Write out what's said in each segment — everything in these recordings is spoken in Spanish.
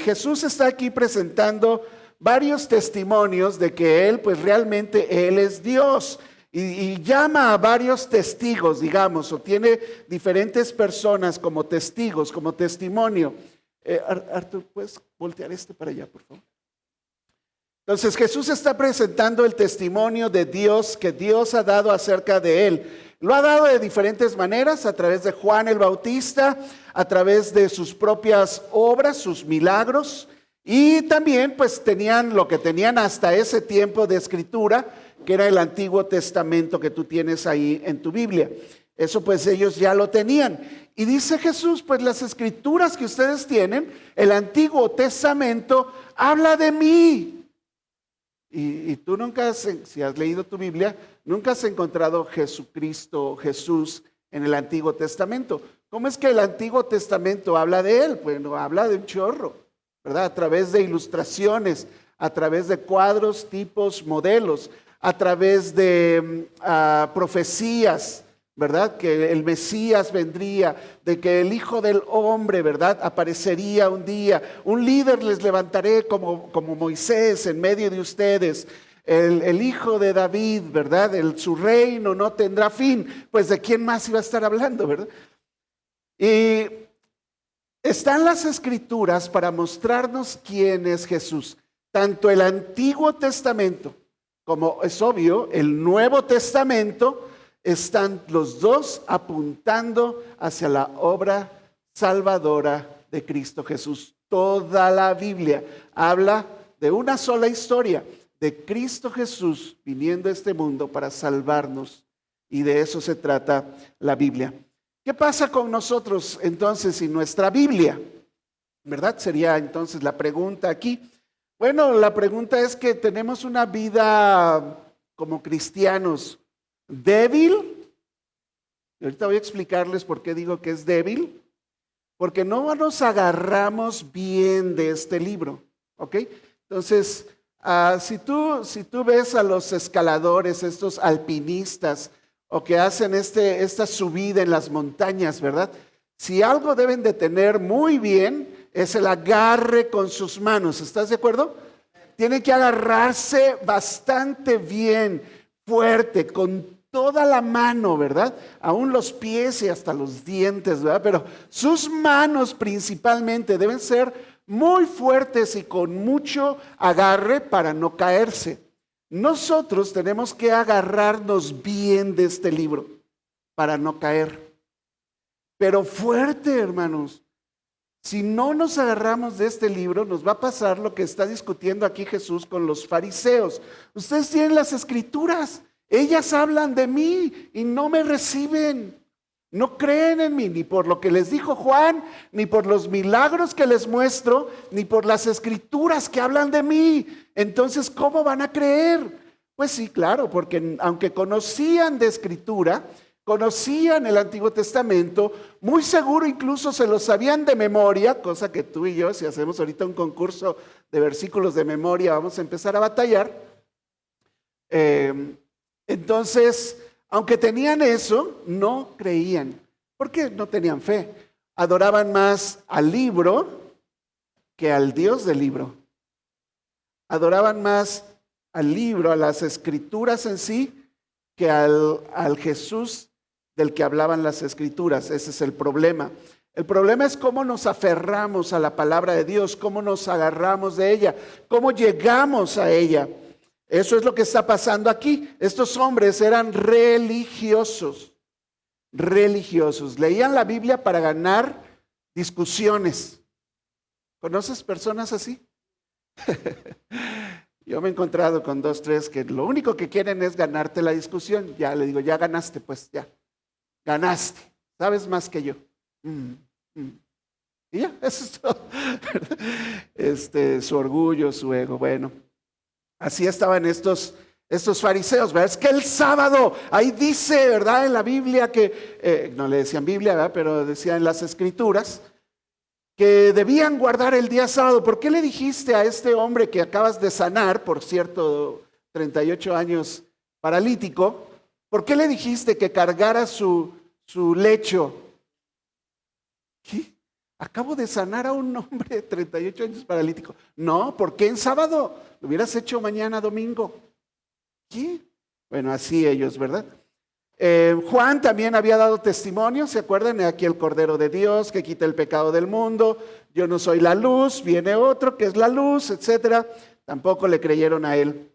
Jesús está aquí presentando varios testimonios de que Él, pues realmente Él es Dios. Y llama a varios testigos, digamos, o tiene diferentes personas como testigos, como testimonio. Arthur, ¿puedes voltear para allá, por favor? Entonces Jesús está presentando el testimonio de Dios que Dios ha dado acerca de Él. Lo ha dado de diferentes maneras, a través de Juan el Bautista, a través de sus propias obras, sus milagros, y también pues tenían lo que tenían hasta ese tiempo de escritura, que era el Antiguo Testamento que tú tienes ahí en tu Biblia. Eso pues ellos ya lo tenían. Y dice Jesús, pues las escrituras que ustedes tienen, el Antiguo Testamento, habla de mí. Y tú nunca si has leído tu Biblia, nunca has encontrado Jesucristo, Jesús en el Antiguo Testamento. ¿Cómo es que el Antiguo Testamento habla de Él? Bueno, habla de un chorro, ¿verdad? A través de ilustraciones, a través de cuadros, tipos, modelos, a través de profecías, ¿verdad? Que el Mesías vendría, de que el Hijo del Hombre, ¿verdad? Aparecería un día. Un líder les levantaré como Moisés en medio de ustedes. El Hijo de David, ¿verdad? Su reino no tendrá fin. Pues ¿de quién más iba a estar hablando, verdad? Y están las Escrituras para mostrarnos quién es Jesús. Tanto el Antiguo Testamento como es obvio, el Nuevo Testamento, están los dos apuntando hacia la obra salvadora de Cristo Jesús. Toda la Biblia habla de una sola historia, de Cristo Jesús viniendo a este mundo para salvarnos. Y de eso se trata la Biblia. ¿Qué pasa con nosotros entonces y nuestra Biblia? ¿Verdad? Sería entonces la pregunta aquí. Bueno, la pregunta es que tenemos una vida como cristianos débil. Y ahorita voy a explicarles por qué digo que es débil. Porque no nos agarramos bien de este libro, ¿ok? Entonces, si tú ves a los escaladores, estos alpinistas, o que hacen esta subida en las montañas, ¿verdad? Si algo deben de tener muy bien, es el agarre con sus manos. ¿Estás de acuerdo? Tienen que agarrarse bastante bien, fuerte, con toda la mano, ¿verdad? Aún los pies y hasta los dientes, ¿verdad? Pero sus manos principalmente deben ser muy fuertes y con mucho agarre para no caerse. Nosotros tenemos que agarrarnos bien de este libro para no caer. Pero fuerte, hermanos. Si no nos agarramos de este libro, nos va a pasar lo que está discutiendo aquí Jesús con los fariseos. Ustedes tienen las Escrituras, ellas hablan de mí y no me reciben. No creen en mí, ni por lo que les dijo Juan, ni por los milagros que les muestro, ni por las Escrituras que hablan de mí. Entonces, ¿cómo van a creer? Pues sí, claro, porque aunque conocían de Escritura, conocían el Antiguo Testamento, muy seguro incluso se lo sabían de memoria, cosa que tú y yo, si hacemos ahorita un concurso de versículos de memoria, vamos a empezar a batallar. Entonces, aunque tenían eso, no creían. ¿Por qué no tenían fe? Adoraban más al libro que al Dios del libro. Adoraban más al libro, a las Escrituras en sí, que al Jesús del que hablaban las Escrituras. Ese es el problema. El problema es cómo nos aferramos a la palabra de Dios, cómo nos agarramos de ella, cómo llegamos a ella. Eso es lo que está pasando aquí. Estos hombres eran religiosos, leían la Biblia para ganar discusiones. ¿Conoces personas así? Yo me he encontrado con 2, 3 que lo único que quieren es ganarte la discusión. Ya le digo, ya ganaste, pues ya. Ganaste, sabes más que yo. Y ya, eso es todo. Su orgullo, su ego, bueno. Así estaban estos fariseos, ¿verdad? Es que el sábado, ahí dice, ¿verdad? En la Biblia que, no le decían Biblia, ¿verdad? Pero decían en las Escrituras, que debían guardar el día sábado. ¿Por qué le dijiste a este hombre que acabas de sanar, por cierto, 38 años paralítico, por qué le dijiste que cargara su lecho? ¿Qué? Acabo de sanar a un hombre de 38 años paralítico. No, ¿por qué en sábado? Lo hubieras hecho mañana domingo. ¿Qué? Bueno, así ellos, ¿verdad? Juan también había dado testimonio, ¿se acuerdan? Aquí el Cordero de Dios que quita el pecado del mundo. Yo no soy la luz, viene otro que es la luz, etcétera. Tampoco le creyeron a él.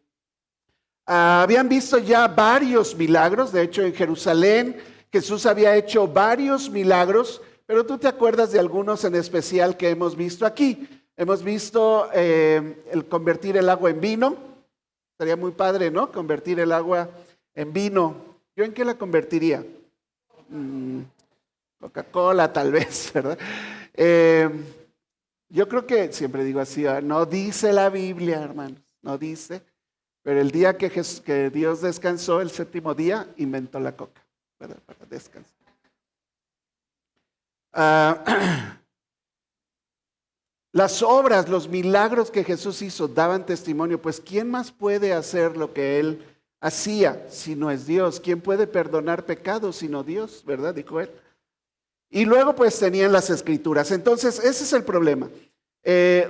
Habían visto ya varios milagros, de hecho en Jerusalén Jesús había hecho varios milagros, pero tú te acuerdas de algunos en especial que hemos visto aquí. Hemos visto el convertir el agua en vino. Sería muy padre, ¿no? Convertir el agua en vino. ¿Yo en qué la convertiría? Coca-Cola tal vez, ¿verdad? Yo creo que, siempre digo así, no dice la Biblia, hermanos, no dice, pero el día que Dios descansó, el séptimo día, inventó la coca, ¿verdad? Para descansar. Las obras, los milagros que Jesús hizo daban testimonio, pues ¿quién más puede hacer lo que Él hacía si no es Dios? ¿Quién puede perdonar pecados sino Dios? ¿Verdad? Dijo Él. Y luego pues tenían las escrituras. Entonces ese es el problema.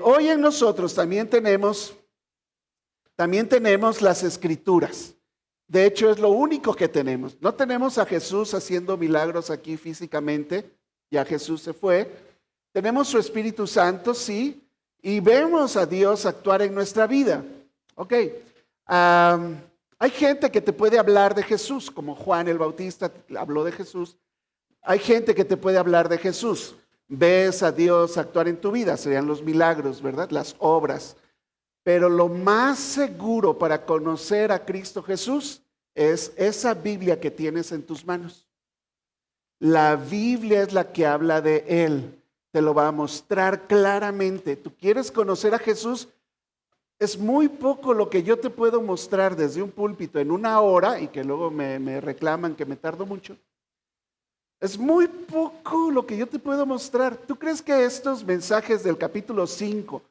Hoy en nosotros también tenemos las escrituras. De hecho es lo único que tenemos. No tenemos a Jesús haciendo milagros aquí físicamente. Ya Jesús se fue. Tenemos su Espíritu Santo, sí. Y vemos a Dios actuar en nuestra vida. Ok. Hay gente que te puede hablar de Jesús, como Juan el Bautista habló de Jesús. Hay gente que te puede hablar de Jesús. Ves a Dios actuar en tu vida, serían los milagros, ¿verdad? Las obras. Pero lo más seguro para conocer a Cristo Jesús es esa Biblia que tienes en tus manos. La Biblia es la que habla de Él. Te lo va a mostrar claramente. ¿Tú quieres conocer a Jesús? Es muy poco lo que yo te puedo mostrar desde un púlpito en una hora y que luego me reclaman que me tardo mucho. Es muy poco lo que yo te puedo mostrar. ¿Tú crees que estos mensajes del capítulo 5,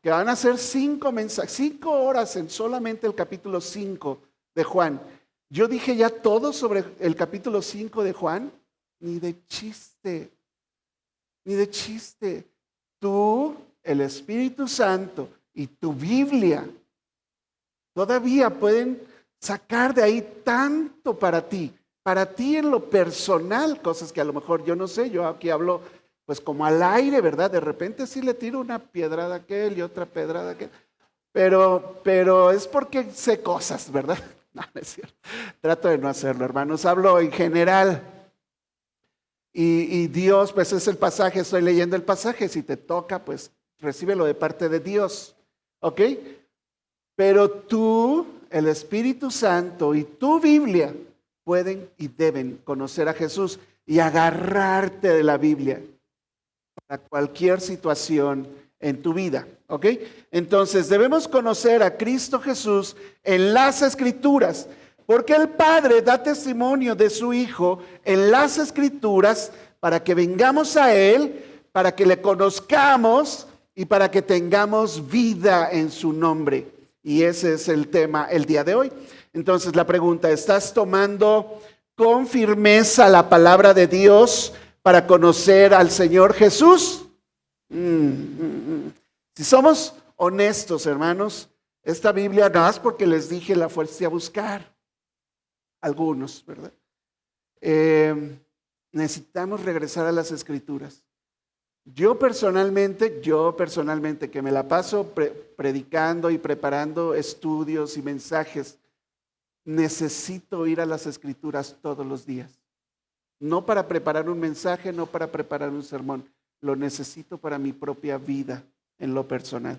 que van a ser 5 mensajes, 5 horas en solamente el capítulo 5 de Juan, yo dije ya todo sobre el capítulo 5 de Juan? Ni de chiste, ni de chiste. Tú, el Espíritu Santo y tu Biblia todavía pueden sacar de ahí tanto para ti en lo personal, cosas que a lo mejor yo no sé, yo aquí hablo pues como al aire, ¿verdad? De repente sí le tiro una piedrada a aquel y otra pedrada a aquel, pero es porque sé cosas, ¿verdad? No, no es cierto. Trato de no hacerlo, hermanos, hablo en general. Y Dios, pues es el pasaje, estoy leyendo el pasaje, si te toca, pues recíbelo de parte de Dios, ¿ok? Pero tú, el Espíritu Santo y tu Biblia pueden y deben conocer a Jesús y agarrarte de la Biblia para cualquier situación en tu vida, ¿ok? Entonces debemos conocer a Cristo Jesús en las Escrituras, porque el Padre da testimonio de su Hijo en las Escrituras para que vengamos a Él, para que le conozcamos y para que tengamos vida en su nombre. Y ese es el tema el día de hoy. Entonces la pregunta, ¿estás tomando con firmeza la palabra de Dios para conocer al Señor Jesús? Si somos honestos, hermanos, esta Biblia no es porque les dije la fuerza a buscar. Algunos, ¿verdad? Necesitamos regresar a las Escrituras. Yo personalmente, que me la paso predicando y preparando estudios y mensajes, necesito ir a las Escrituras todos los días. No para preparar un mensaje, no para preparar un sermón. Lo necesito para mi propia vida en lo personal.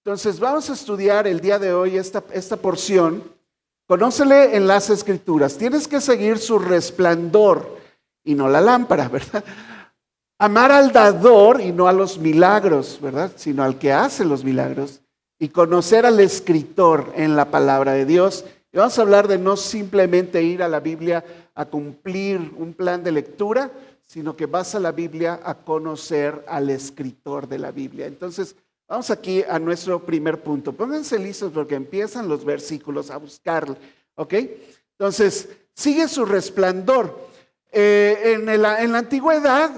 Entonces vamos a estudiar el día de hoy esta porción. Conócele en las Escrituras. Tienes que seguir su resplandor y no la lámpara, ¿verdad? Amar al dador y no a los milagros, ¿verdad? Sino al que hace los milagros. Y conocer al escritor en la palabra de Dios. Y vamos a hablar de no simplemente ir a la Biblia a cumplir un plan de lectura, sino que vas a la Biblia a conocer al escritor de la Biblia. Entonces, vamos aquí a nuestro primer punto. Pónganse listos porque empiezan los versículos a buscarlo, ¿ok? Entonces, sigue su resplandor. En la antigüedad,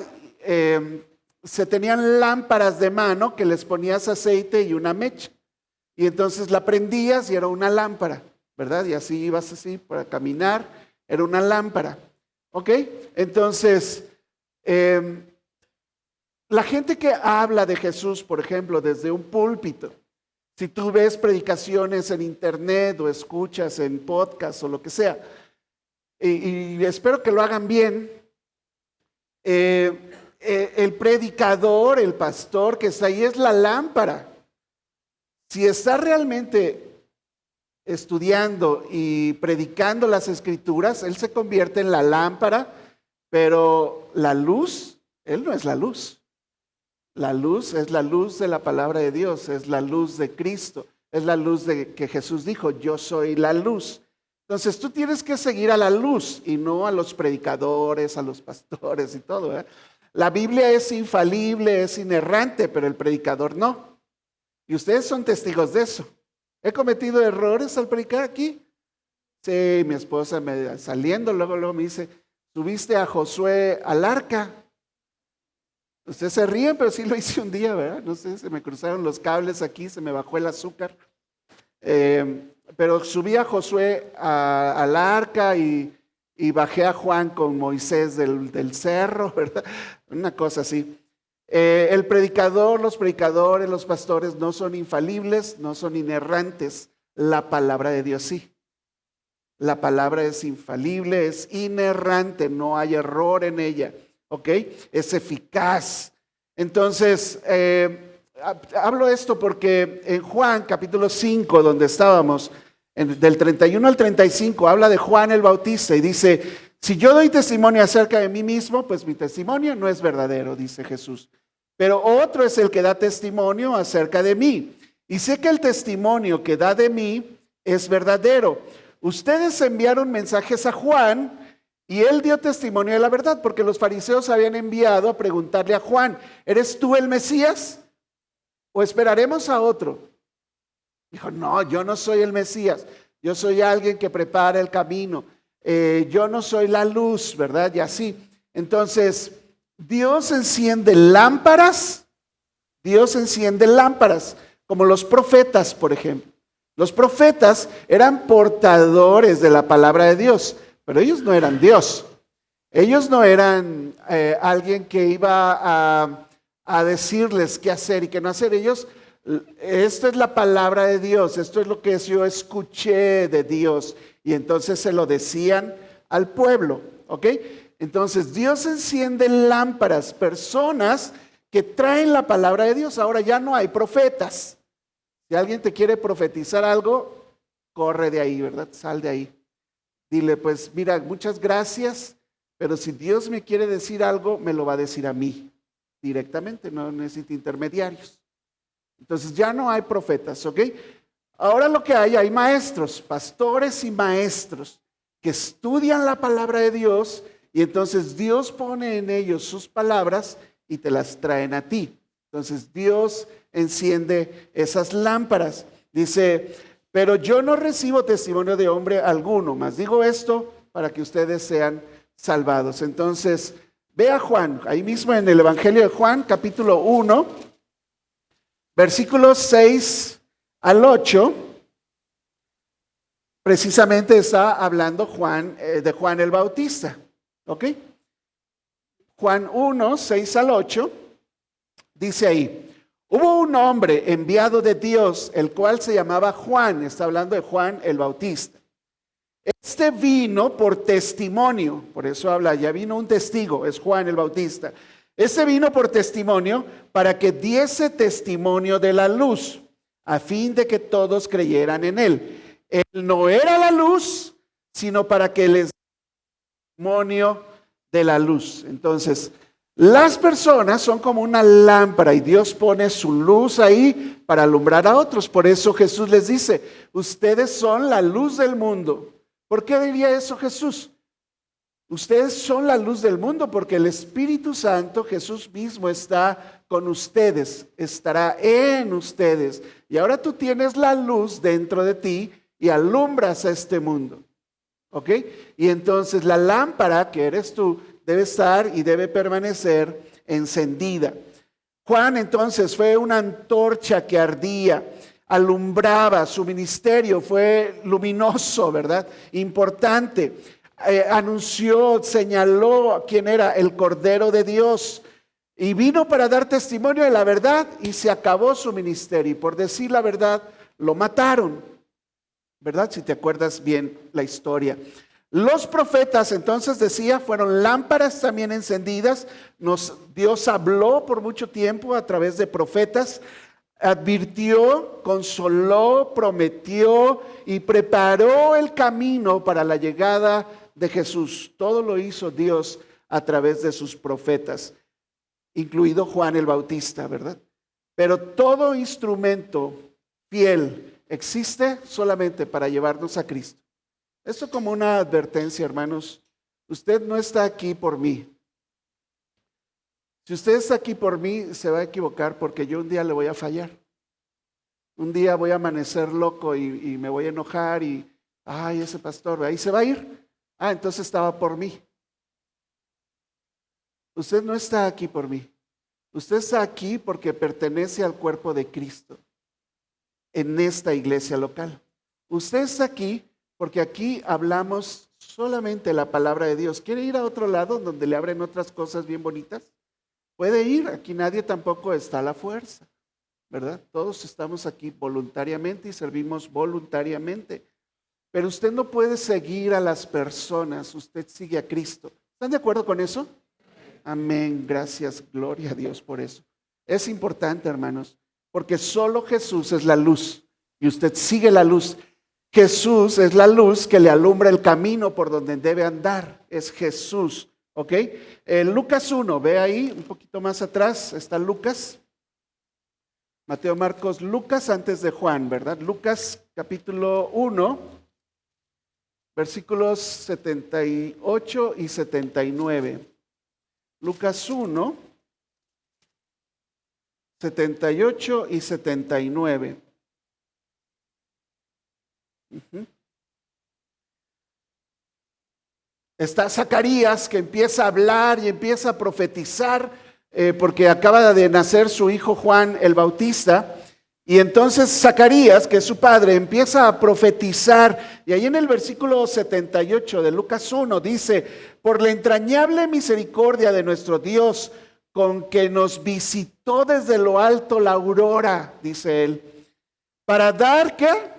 se tenían lámparas de mano que les ponías aceite y una mecha. Y entonces la prendías y era una lámpara, ¿verdad? Y así ibas así para caminar, era una lámpara. ¿Ok? Entonces, la gente que habla de Jesús, por ejemplo, desde un púlpito, si tú ves predicaciones en internet o escuchas en podcast o lo que sea, y espero que lo hagan bien, el predicador, el pastor que está ahí es la lámpara. Si está realmente estudiando y predicando las escrituras, él se convierte en la lámpara, pero la luz, él no es la luz. La luz es la luz de la palabra de Dios, es la luz de Cristo, es la luz de que Jesús dijo, yo soy la luz. Entonces tú tienes que seguir a la luz y no a los predicadores, a los pastores y todo. La Biblia es infalible, es inerrante, pero el predicador no. Y ustedes son testigos de eso. ¿He cometido errores al predicar aquí? Sí, mi esposa saliendo, luego me dice, subiste a Josué al arca. Ustedes se ríen, pero sí lo hice un día, ¿verdad? No sé, se me cruzaron los cables aquí, se me bajó el azúcar. Pero subí a Josué al arca y bajé a Juan con Moisés del cerro, ¿verdad? Una cosa así. El predicador, los predicadores, los pastores no son infalibles, no son inerrantes. La palabra de Dios sí. La palabra es infalible, es inerrante, no hay error en ella. ¿Ok? Es eficaz. Entonces, hablo esto porque en Juan capítulo 5, donde estábamos, del 31 al 35, habla de Juan el Bautista y dice, si yo doy testimonio acerca de mí mismo, pues mi testimonio no es verdadero, dice Jesús. Pero otro es el que da testimonio acerca de mí. Y sé que el testimonio que da de mí es verdadero. Ustedes enviaron mensajes a Juan y él dio testimonio de la verdad, porque los fariseos habían enviado a preguntarle a Juan, ¿eres tú el Mesías? ¿O esperaremos a otro? Dijo, no, yo no soy el Mesías, yo soy alguien que prepara el camino, yo no soy la luz, ¿verdad? Y así. Entonces, Dios enciende lámparas, como los profetas, por ejemplo. Los profetas eran portadores de la palabra de Dios, pero ellos no eran Dios. Ellos no eran alguien que iba a decirles qué hacer y qué no hacer. Ellos, esto es la palabra de Dios, esto es lo que yo escuché de Dios. Y entonces se lo decían al pueblo, ¿ok? Entonces Dios enciende lámparas, personas que traen la palabra de Dios. Ahora ya no hay profetas. Si alguien te quiere profetizar algo, corre de ahí, ¿verdad? Sal de ahí. Dile, pues mira, muchas gracias, pero si Dios me quiere decir algo, me lo va a decir a mí directamente, no necesita intermediarios. Entonces ya no hay profetas, ¿ok? Ahora lo que hay maestros, pastores y maestros que estudian la palabra de Dios y entonces Dios pone en ellos sus palabras y te las traen a ti. Entonces Dios enciende esas lámparas. Dice, pero yo no recibo testimonio de hombre alguno, mas digo esto para que ustedes sean salvados. Entonces, ve a Juan, ahí mismo en el Evangelio de Juan, capítulo 1, versículos 6 al 8, precisamente está hablando Juan, de Juan el Bautista. ¿Ok? Juan 1, 6 al 8, dice ahí, hubo un hombre enviado de Dios, el cual se llamaba Juan, está hablando de Juan el Bautista. Este vino por testimonio, por eso habla, ya vino un testigo, es Juan el Bautista. Este vino por testimonio para que diese testimonio de la luz, a fin de que todos creyeran en él. Él no era la luz, sino para que les testimonio de la luz. Entonces, las personas son como una lámpara y Dios pone su luz ahí para alumbrar a otros. Por eso Jesús les dice, ustedes son la luz del mundo. ¿Por qué diría eso Jesús? Ustedes son la luz del mundo porque el Espíritu Santo, Jesús mismo, está con ustedes, estará en ustedes. Y ahora tú tienes la luz dentro de ti y alumbras a este mundo. ¿Ok? Y entonces la lámpara que eres tú debe estar y debe permanecer encendida. Juan entonces fue una antorcha que ardía, alumbraba, su ministerio fue luminoso, ¿verdad? Importante. Anunció, señaló quién era el Cordero de Dios y vino para dar testimonio de la verdad y se acabó su ministerio. Y por decir la verdad, lo mataron, ¿verdad? Si te acuerdas bien la historia. Los profetas, entonces decía, fueron lámparas también encendidas. Dios habló por mucho tiempo a través de profetas, advirtió, consoló, prometió y preparó el camino para la llegada de Jesús. Todo lo hizo Dios a través de sus profetas, incluido Juan el Bautista, ¿verdad? Pero todo instrumento fiel existe solamente para llevarnos a Cristo. Esto como una advertencia, hermanos. Usted no está aquí por mí. Si usted está aquí por mí, se va a equivocar porque yo un día le voy a fallar. Un día voy a amanecer loco y me voy a enojar y, ay, ese pastor, ahí se va a ir. Ah, entonces estaba por mí. Usted no está aquí por mí. Usted está aquí porque pertenece al cuerpo de Cristo en esta iglesia local. Usted está aquí porque aquí hablamos solamente la palabra de Dios. ¿Quiere ir a otro lado donde le abren otras cosas bien bonitas? Puede ir, aquí nadie tampoco está a la fuerza, ¿verdad? Todos estamos aquí voluntariamente y servimos voluntariamente. Pero usted no puede seguir a las personas, usted sigue a Cristo. ¿Están de acuerdo con eso? Amén, gracias, gloria a Dios por eso. Es importante, hermanos, porque solo Jesús es la luz y usted sigue la luz. Jesús es la luz que le alumbra el camino por donde debe andar. Es Jesús, ¿ok? Lucas 1, ve ahí, un poquito más atrás, está Lucas. Mateo, Marcos, Lucas antes de Juan, ¿verdad? Lucas capítulo 1, versículos 78 y 79. Lucas 1, 78 y 79. Está Zacarías que empieza a hablar y empieza a profetizar porque acaba de nacer su hijo Juan el Bautista. Y entonces Zacarías, que es su padre, empieza a profetizar. Y ahí en el versículo 78 de Lucas 1 dice: por la entrañable misericordia de nuestro Dios, con que nos visitó desde lo alto la aurora, dice él, para dar ¿qué?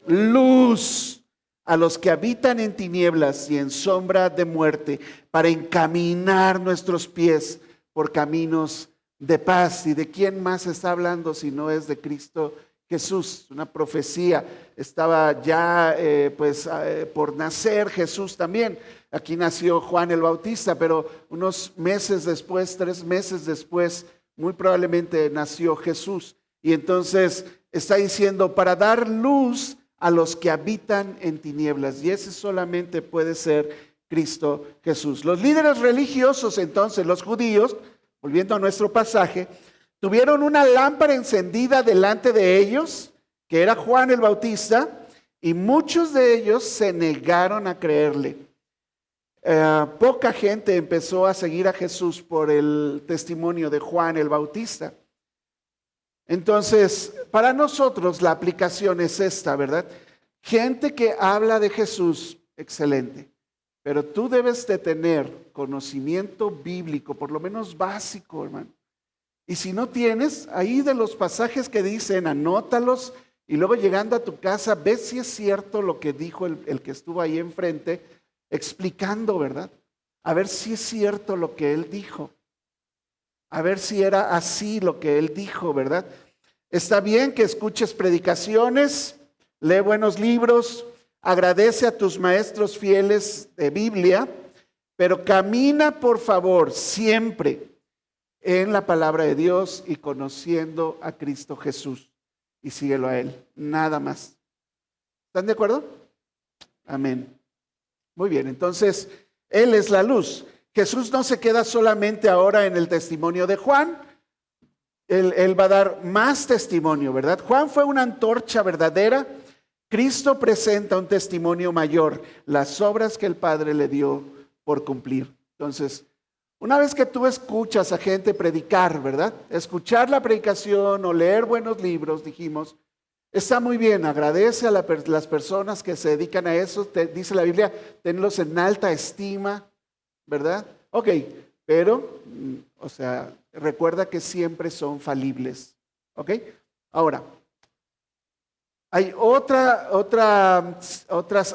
Luz a los que habitan en tinieblas y en sombra de muerte, para encaminar nuestros pies por caminos de paz. ¿Y de quién más está hablando si no es de Cristo Jesús? Una profecía. Estaba ya por nacer Jesús también. Aquí nació Juan el Bautista, pero unos meses después, 3 meses después, muy probablemente nació Jesús. Y entonces está diciendo, para dar luz a los que habitan en tinieblas. Y ese solamente puede ser Cristo Jesús. Los líderes religiosos, entonces, los judíos, volviendo a nuestro pasaje, tuvieron una lámpara encendida delante de ellos, que era Juan el Bautista, y muchos de ellos se negaron a creerle. Poca gente empezó a seguir a Jesús por el testimonio de Juan el Bautista. Entonces, para nosotros la aplicación es esta, ¿verdad? Gente que habla de Jesús, excelente. Pero tú debes de tener conocimiento bíblico, por lo menos básico, hermano. Y si no tienes, ahí de los pasajes que dicen, anótalos y luego llegando a tu casa, ve si es cierto lo que dijo el que estuvo ahí enfrente, explicando, ¿verdad? A ver si es cierto lo que él dijo. A ver si era así lo que él dijo, ¿verdad? Está bien que escuches predicaciones, lee buenos libros, agradece a tus maestros fieles de Biblia, pero camina, por favor, siempre en la palabra de Dios y conociendo a Cristo Jesús. Y síguelo a Él, nada más. ¿Están de acuerdo? Amén. Muy bien, entonces, Él es la luz. Jesús no se queda solamente ahora en el testimonio de Juan. Él va a dar más testimonio, ¿verdad? Juan fue una antorcha verdadera. Cristo presenta un testimonio mayor, las obras que el Padre le dio por cumplir. Entonces, Una vez que tú escuchas a gente predicar, ¿verdad? Escuchar la predicación o leer buenos libros, dijimos, está muy bien, agradece a las personas que se dedican a eso, dice la Biblia, tenlos en alta estima, ¿verdad? Ok, pero, o sea, recuerda que siempre son falibles, ¿ok? Ahora, hay otras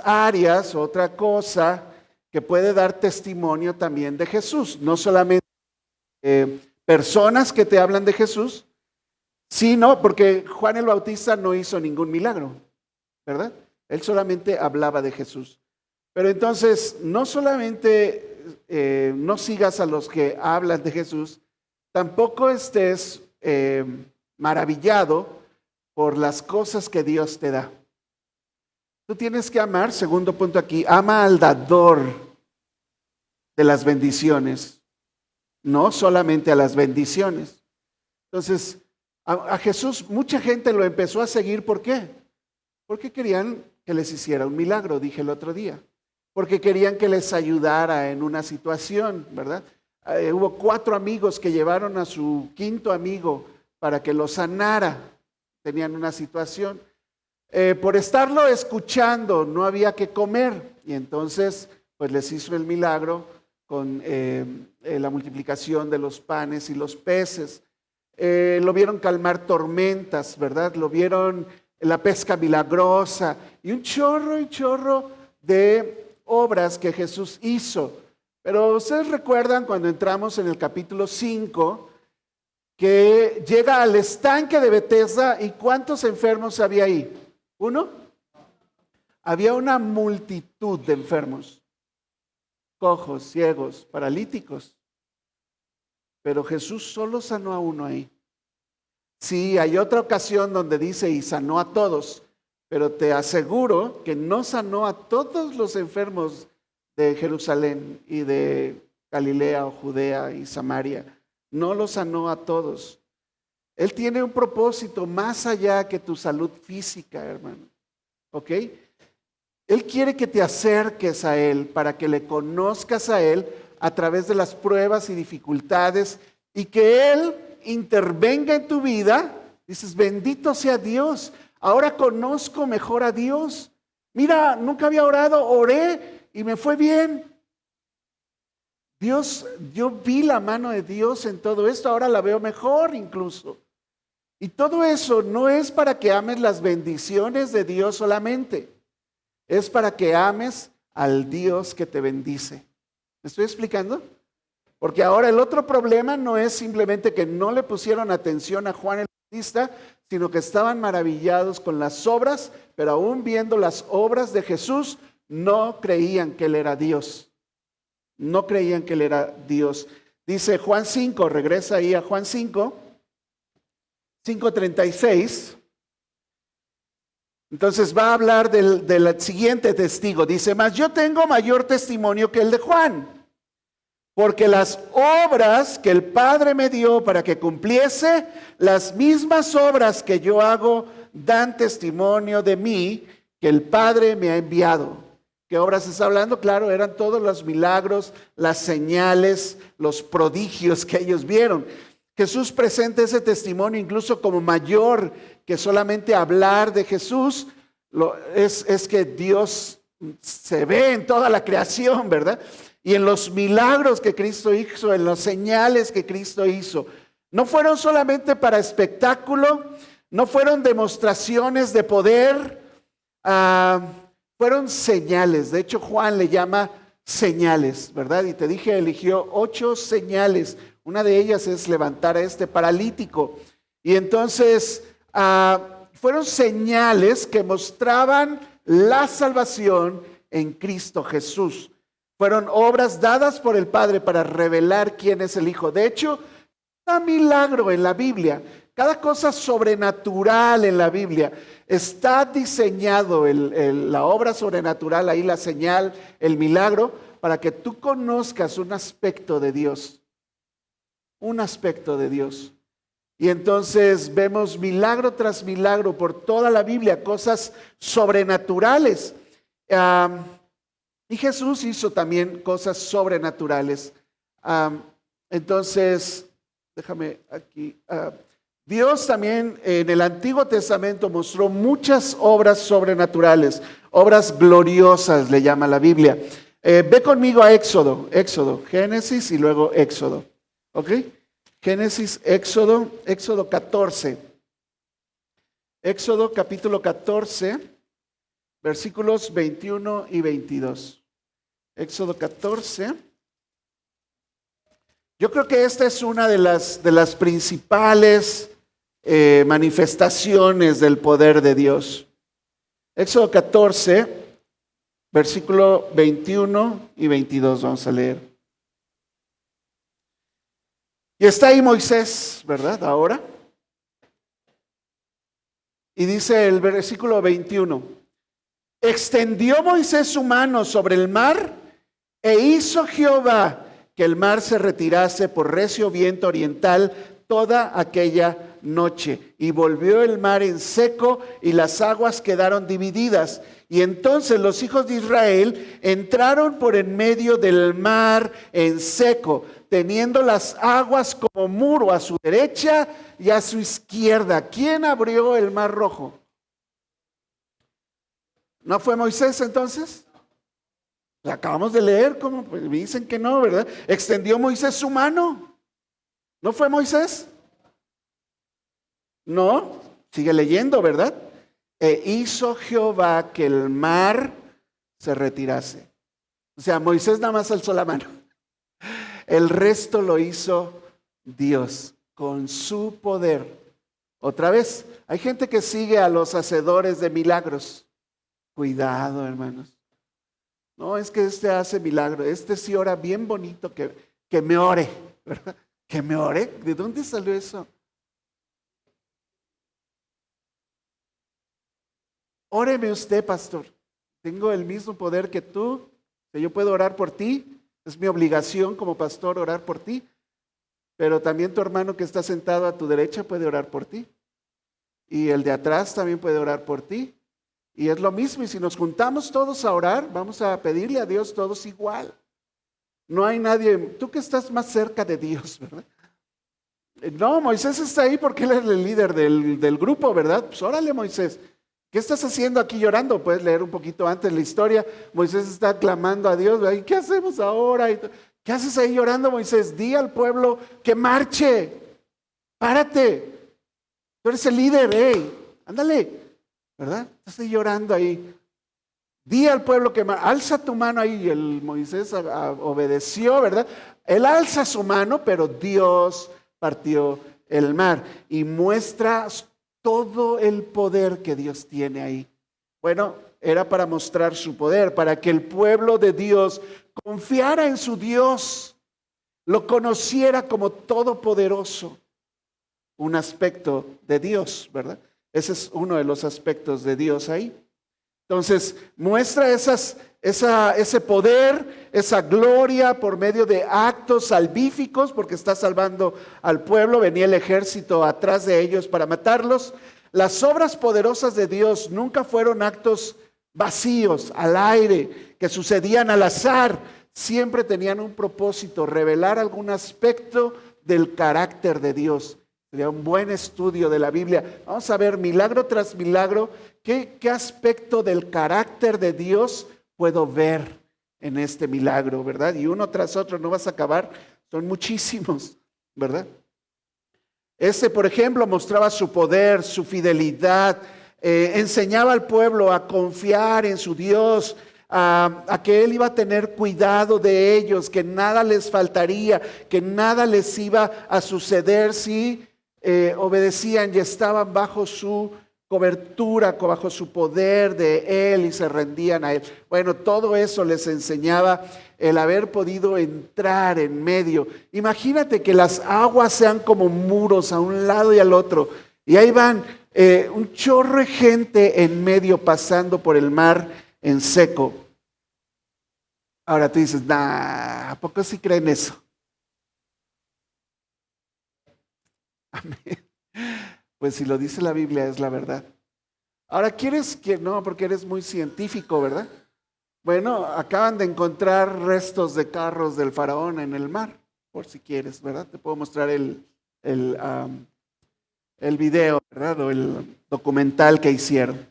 áreas, otra cosa que puede dar testimonio también de Jesús, no solamente personas que te hablan de Jesús, sino porque Juan el Bautista no hizo ningún milagro, ¿verdad? Él solamente hablaba de Jesús. Pero entonces, no solamente no sigas a los que hablan de Jesús, tampoco estés maravillado por las cosas que Dios te da. Tú tienes que amar, segundo punto aquí, ama al dador de las bendiciones, no solamente a las bendiciones. Entonces, a Jesús mucha gente lo empezó a seguir, ¿por qué? Porque querían que les hiciera un milagro, dije el otro día. Porque querían que les ayudara en una situación, ¿verdad? Hubo 4 amigos que llevaron a su 5º amigo para que lo sanara. Tenían una situación. Por estarlo escuchando no había que comer y entonces pues les hizo el milagro con la multiplicación de los panes y los peces. Lo vieron calmar tormentas, ¿verdad? Lo vieron la pesca milagrosa y un chorro de obras que Jesús hizo. Pero ustedes recuerdan cuando entramos en el capítulo 5 que llega al estanque de Betesda y ¿cuántos enfermos había ahí? ¿1? Había una multitud de enfermos, cojos, ciegos, paralíticos. Pero Jesús solo sanó a 1 ahí. Sí, hay otra ocasión donde dice y sanó a todos, pero te aseguro que no sanó a todos los enfermos de Jerusalén y de Galilea o Judea y Samaria. No los sanó a todos. Él tiene un propósito más allá que tu salud física, hermano. ¿Ok? Él quiere que te acerques a Él para que le conozcas a Él a través de las pruebas y dificultades y que Él intervenga en tu vida. Dices, bendito sea Dios. Ahora conozco mejor a Dios. Mira, nunca había orado, oré y me fue bien. Dios, yo vi la mano de Dios en todo esto, ahora la veo mejor incluso. Y todo eso no es para que ames las bendiciones de Dios solamente, es para que ames al Dios que te bendice. ¿Me estoy explicando? Porque ahora el otro problema no es simplemente que no le pusieron atención a Juan el Bautista, sino que estaban maravillados con las obras, pero aún viendo las obras de Jesús, no creían que Él era Dios. No creían que Él era Dios. Dice Juan 5, regresa ahí a Juan 5. 5:36. Entonces va a hablar del siguiente testigo. Dice, mas yo tengo mayor testimonio que el de Juan, porque las obras que el Padre me dio para que cumpliese, las mismas obras que yo hago, dan testimonio de mí, que el Padre me ha enviado. ¿Qué obras está hablando? Claro, eran todos los milagros, las señales, los prodigios que ellos vieron. Jesús presenta ese testimonio incluso como mayor que solamente hablar de Jesús. Es que Dios se ve en toda la creación, ¿verdad? Y en los milagros que Cristo hizo, en las señales que Cristo hizo. No fueron solamente para espectáculo, no fueron demostraciones de poder, fueron señales. De hecho, Juan le llama señales, ¿verdad? Y te dije, eligió 8 señales. Una de ellas es levantar a este paralítico. Y entonces fueron señales que mostraban la salvación en Cristo Jesús. Fueron obras dadas por el Padre para revelar quién es el Hijo. De hecho, cada milagro en la Biblia, cada cosa sobrenatural en la Biblia, está diseñado la obra sobrenatural, ahí la señal, el milagro, para que tú conozcas un aspecto de Dios. Un aspecto de Dios. Y entonces vemos milagro tras milagro por toda la Biblia, cosas sobrenaturales. Y Jesús hizo también cosas sobrenaturales. Entonces, déjame aquí. Dios también en el Antiguo Testamento mostró muchas obras sobrenaturales, obras gloriosas le llama la Biblia. Ve conmigo a Éxodo, Génesis y luego Éxodo. ¿Ok? Génesis, Éxodo 14. Éxodo capítulo 14, versículos 21 y 22. Éxodo 14. Yo creo que esta es una de las principales manifestaciones del poder de Dios. Éxodo 14, versículo 21 y 22, vamos a leer. Y está ahí Moisés, ¿verdad? Ahora. Y dice el versículo 21, extendió Moisés su mano sobre el mar e hizo Jehová que el mar se retirase por recio viento oriental toda aquella noche. Y volvió el mar en seco y las aguas quedaron divididas. Y entonces los hijos de Israel entraron por en medio del mar en seco, teniendo las aguas como muro a su derecha y a su izquierda. ¿Quién abrió el mar rojo? ¿No fue Moisés entonces? Acabamos de leer, como me dicen que no, ¿verdad? Extendió Moisés su mano. ¿No fue Moisés? No, sigue leyendo, ¿verdad? E hizo Jehová que el mar se retirase. O sea, Moisés nada más alzó la mano. El resto lo hizo Dios con su poder. Otra vez, hay gente que sigue a los hacedores de milagros. Cuidado, hermanos. No, es que este hace milagro. Este sí ora bien bonito, que me ore, ¿verdad? ¿Que me ore? ¿De dónde salió eso? Óreme usted, pastor. Tengo el mismo poder que tú. Que yo puedo orar por ti. Es mi obligación como pastor orar por ti. Pero también tu hermano que está sentado a tu derecha puede orar por ti. Y el de atrás también puede orar por ti. Y es lo mismo. Y si nos juntamos todos a orar, vamos a pedirle a Dios todos igual. No hay nadie. Tú que estás más cerca de Dios, ¿verdad? No, Moisés está ahí porque él es el líder del grupo, ¿verdad? Pues órale, Moisés. ¿Qué estás haciendo aquí llorando? Puedes leer un poquito antes la historia. Moisés está clamando a Dios. ¿Verdad? ¿Y qué hacemos ahora? ¿Qué haces ahí llorando, Moisés? Di al pueblo que marche. Párate. Tú eres el líder, ándale. ¿Verdad? Estás ahí llorando ahí. Di al pueblo que alza tu mano ahí. Y el Moisés obedeció, ¿verdad? Él alza su mano, pero Dios partió el mar y muestra todo el poder que Dios tiene ahí. Bueno, era para mostrar su poder, para que el pueblo de Dios confiara en su Dios, lo conociera como todopoderoso. Un aspecto de Dios, ¿verdad? Ese es uno de los aspectos de Dios ahí. Entonces, muestra ese poder, esa gloria por medio de actos salvíficos, porque está salvando al pueblo. Venía el ejército atrás de ellos para matarlos. Las obras poderosas de Dios nunca fueron actos vacíos, al aire, que sucedían al azar. Siempre tenían un propósito, revelar algún aspecto del carácter de Dios. Sería un buen estudio de la Biblia. Vamos a ver milagro tras milagro, qué aspecto del carácter de Dios puedo ver en este milagro, ¿verdad? Y uno tras otro, no vas a acabar, son muchísimos, ¿verdad? Por ejemplo, mostraba su poder, su fidelidad, enseñaba al pueblo a confiar en su Dios, a que Él iba a tener cuidado de ellos, que nada les faltaría, que nada les iba a suceder si obedecían y estaban bajo su cobertura, bajo su poder de Él y se rendían a Él. Bueno, todo eso les enseñaba el haber podido entrar en medio. Imagínate que las aguas sean como muros a un lado y al otro. Y ahí van un chorro de gente en medio pasando por el mar en seco. Ahora tú dices, nah, ¿a poco sí creen eso? Amén. Pues si lo dice la Biblia es la verdad. Ahora, ¿quieres que no? Porque eres muy científico, ¿verdad? Bueno, acaban de encontrar restos de carros del faraón en el mar. por si quieres, ¿verdad? Te puedo mostrar el video, ¿verdad? O el documental que hicieron.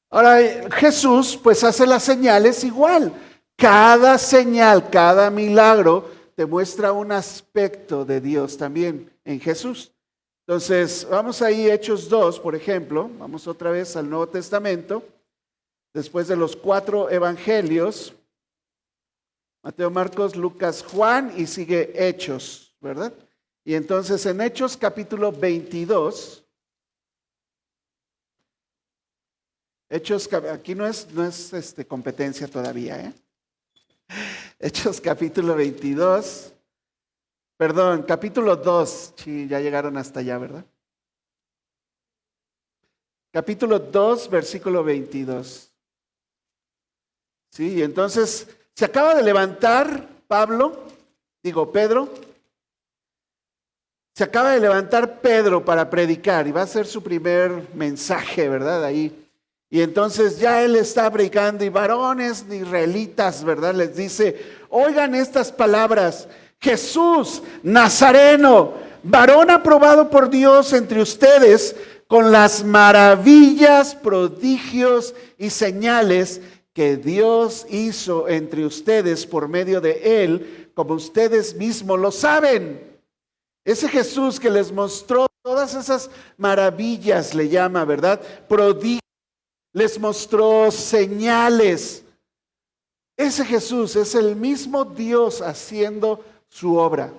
Ahora, Jesús pues hace las señales igual. Cada señal, cada milagro te muestra un aspecto de Dios también en Jesús. Entonces, vamos ahí, Hechos 2, por ejemplo. Vamos otra vez al Nuevo Testamento. Después de los 4 evangelios, Mateo, Marcos, Lucas, Juan, y sigue Hechos, ¿verdad? Y entonces en Hechos capítulo 22, aquí no es competencia todavía, ¿eh? Hechos capítulo 22, perdón, capítulo 2, sí, ya llegaron hasta allá, ¿verdad? Capítulo 2, versículo 22. Sí, entonces se acaba de levantar Pedro. Se acaba de levantar Pedro para predicar y va a ser su primer mensaje, ¿verdad? Ahí. Y entonces ya él está predicando y varones israelitas, ¿verdad? Les dice, oigan estas palabras, Jesús Nazareno, varón aprobado por Dios entre ustedes con las maravillas, prodigios y señales que Dios hizo entre ustedes por medio de él, como ustedes mismos lo saben. Ese Jesús que les mostró todas esas maravillas, le llama, ¿verdad? Prodigios, les mostró señales. Ese Jesús es el mismo Dios haciendo su obra.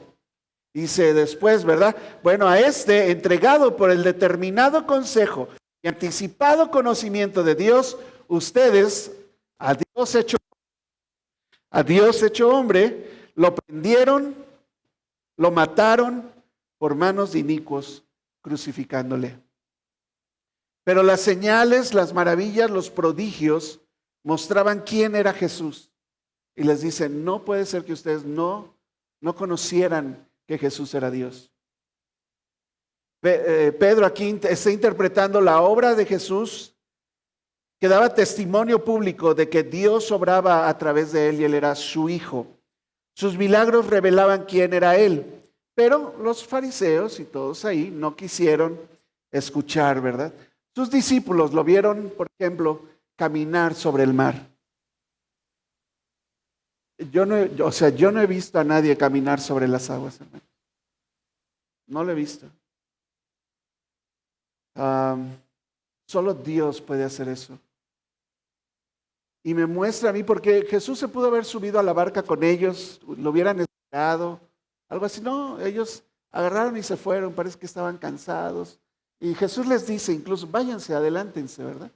Dice después, ¿verdad? Bueno, a entregado por el determinado consejo y anticipado conocimiento de Dios, ustedes, a Dios hecho hombre, lo prendieron, lo mataron por manos de inicuos, crucificándole. Pero las señales, las maravillas, los prodigios mostraban quién era Jesús. Y les dice, no puede ser que ustedes no conocieran que Jesús era Dios. Pedro aquí está interpretando la obra de Jesús, que daba testimonio público de que Dios obraba a través de él y él era su hijo. Sus milagros revelaban quién era él. Pero los fariseos y todos ahí no quisieron escuchar, ¿verdad? Sus discípulos lo vieron, por ejemplo, caminar sobre el mar. Yo no he visto a nadie caminar sobre las aguas, hermano. No lo he visto. Solo Dios puede hacer eso. Y me muestra a mí, porque Jesús se pudo haber subido a la barca con ellos, lo hubieran esperado, algo así. No, ellos agarraron y se fueron, parece que estaban cansados. Y Jesús les dice incluso, váyanse, adelántense, ¿verdad?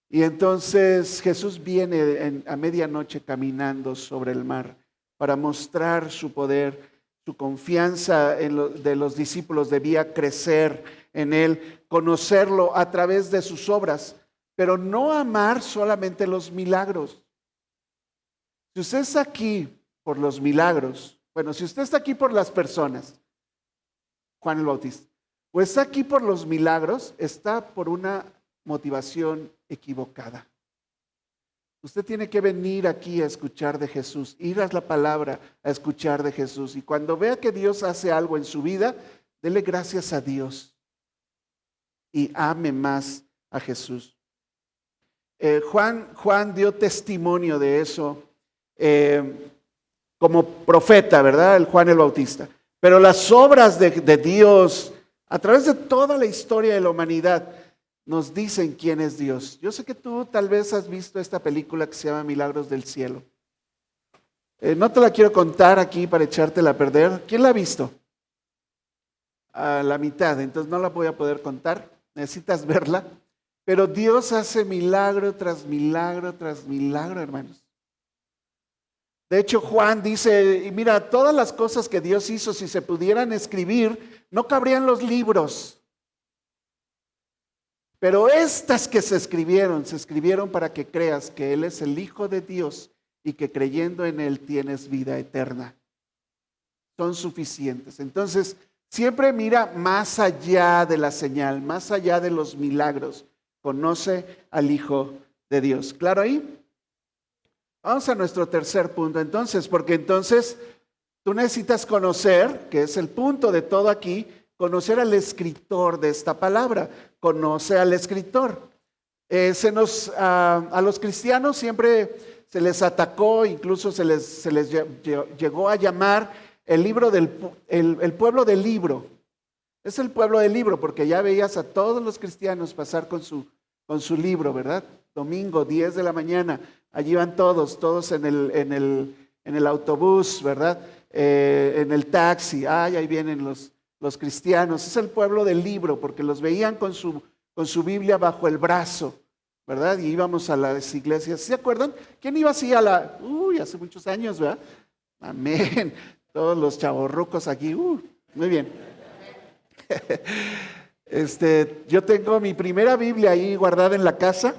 Y entonces Jesús viene a medianoche caminando sobre el mar para mostrar su poder, su confianza de los discípulos debía crecer en él, conocerlo a través de sus obras, pero no amar solamente los milagros. Si usted está aquí por los milagros, si usted está aquí por las personas, Juan el Bautista, o está aquí por los milagros, está por una motivación equivocada. Usted tiene que venir aquí a escuchar de Jesús, ir a la palabra a escuchar de Jesús. Y cuando vea que Dios hace algo en su vida, dele gracias a Dios y ame más a Jesús. Juan dio testimonio de eso como profeta, ¿verdad? El Juan el Bautista. Pero las obras de Dios, a través de toda la historia de la humanidad, nos dicen quién es Dios. Yo sé que tú tal vez has visto esta película que se llama Milagros del Cielo. No te la quiero contar aquí para echártela a perder. ¿Quién la ha visto? A la mitad, entonces no la voy a poder contar. Necesitas verla. Pero Dios hace milagro tras milagro tras milagro, hermanos. De hecho, Juan dice, mira, todas las cosas que Dios hizo, si se pudieran escribir, no cabrían los libros. Pero estas que se escribieron para que creas que Él es el Hijo de Dios y que creyendo en Él tienes vida eterna. Son suficientes. Entonces, siempre mira más allá de la señal, más allá de los milagros. Conoce al Hijo de Dios. ¿Claro ahí? Vamos a nuestro tercer punto entonces, porque entonces Tú necesitas conocer, que es el punto de todo aquí, conocer al escritor de esta palabra. Conoce al escritor. A los cristianos siempre se les atacó, incluso se les llegó a llamar el pueblo del libro. Es el pueblo del libro, porque ya veías a todos los cristianos pasar con su libro, ¿verdad? Domingo, 10 de la mañana, allí van todos en el autobús, ¿verdad? En el taxi, ahí vienen los cristianos. Es el pueblo del libro, porque los veían con su Biblia bajo el brazo, ¿verdad? Y íbamos a las iglesias. ¿Se acuerdan? ¿Quién iba así hace muchos años, ¿verdad? Amén. Todos los chavorrucos aquí, muy bien. Yo tengo mi primera Biblia ahí guardada en la casa.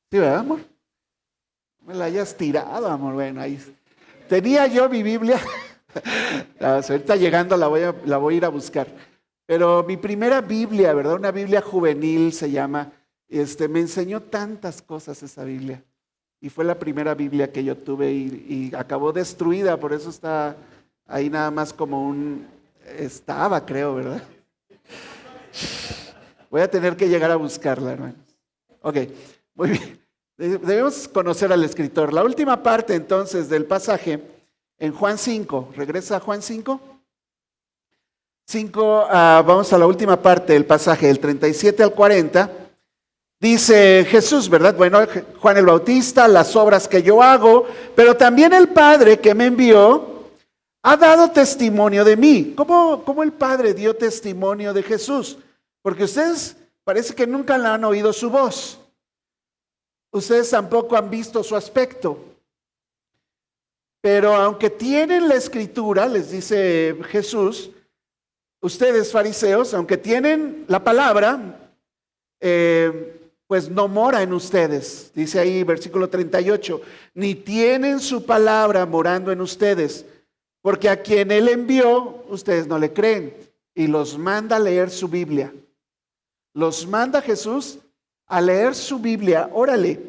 ¿Sí, verdad, amor? No me la hayas tirado, amor. Bueno, ahí. Tenía yo mi Biblia. Ahorita llegando la voy a ir a buscar. Pero mi primera Biblia, ¿verdad? Una Biblia juvenil se llama. Me enseñó tantas cosas esa Biblia. Y fue la primera Biblia que yo tuve y acabó destruida. Por eso está ahí nada más como estaba, creo, ¿verdad? Voy a tener que llegar a buscarla, hermanos. Ok, muy bien. Debemos conocer al escritor. La última parte entonces del pasaje en Juan 5. ¿Regresa a Juan 5? Vamos a la última parte del pasaje, del 37 al 40. Dice Jesús, ¿verdad? Bueno, Juan el Bautista, las obras que yo hago, pero también el Padre que me envió ha dado testimonio de mí. ¿Cómo el Padre dio testimonio de Jesús? Porque ustedes parece que nunca le han oído su voz. Ustedes tampoco han visto su aspecto. Pero aunque tienen la escritura, les dice Jesús, ustedes fariseos, aunque tienen la palabra, pues no mora en ustedes. Dice ahí versículo 38, ni tienen su palabra morando en ustedes. Porque a quien Él envió, ustedes no le creen y los manda a leer su Biblia. Los manda Jesús a leer su Biblia. Órale,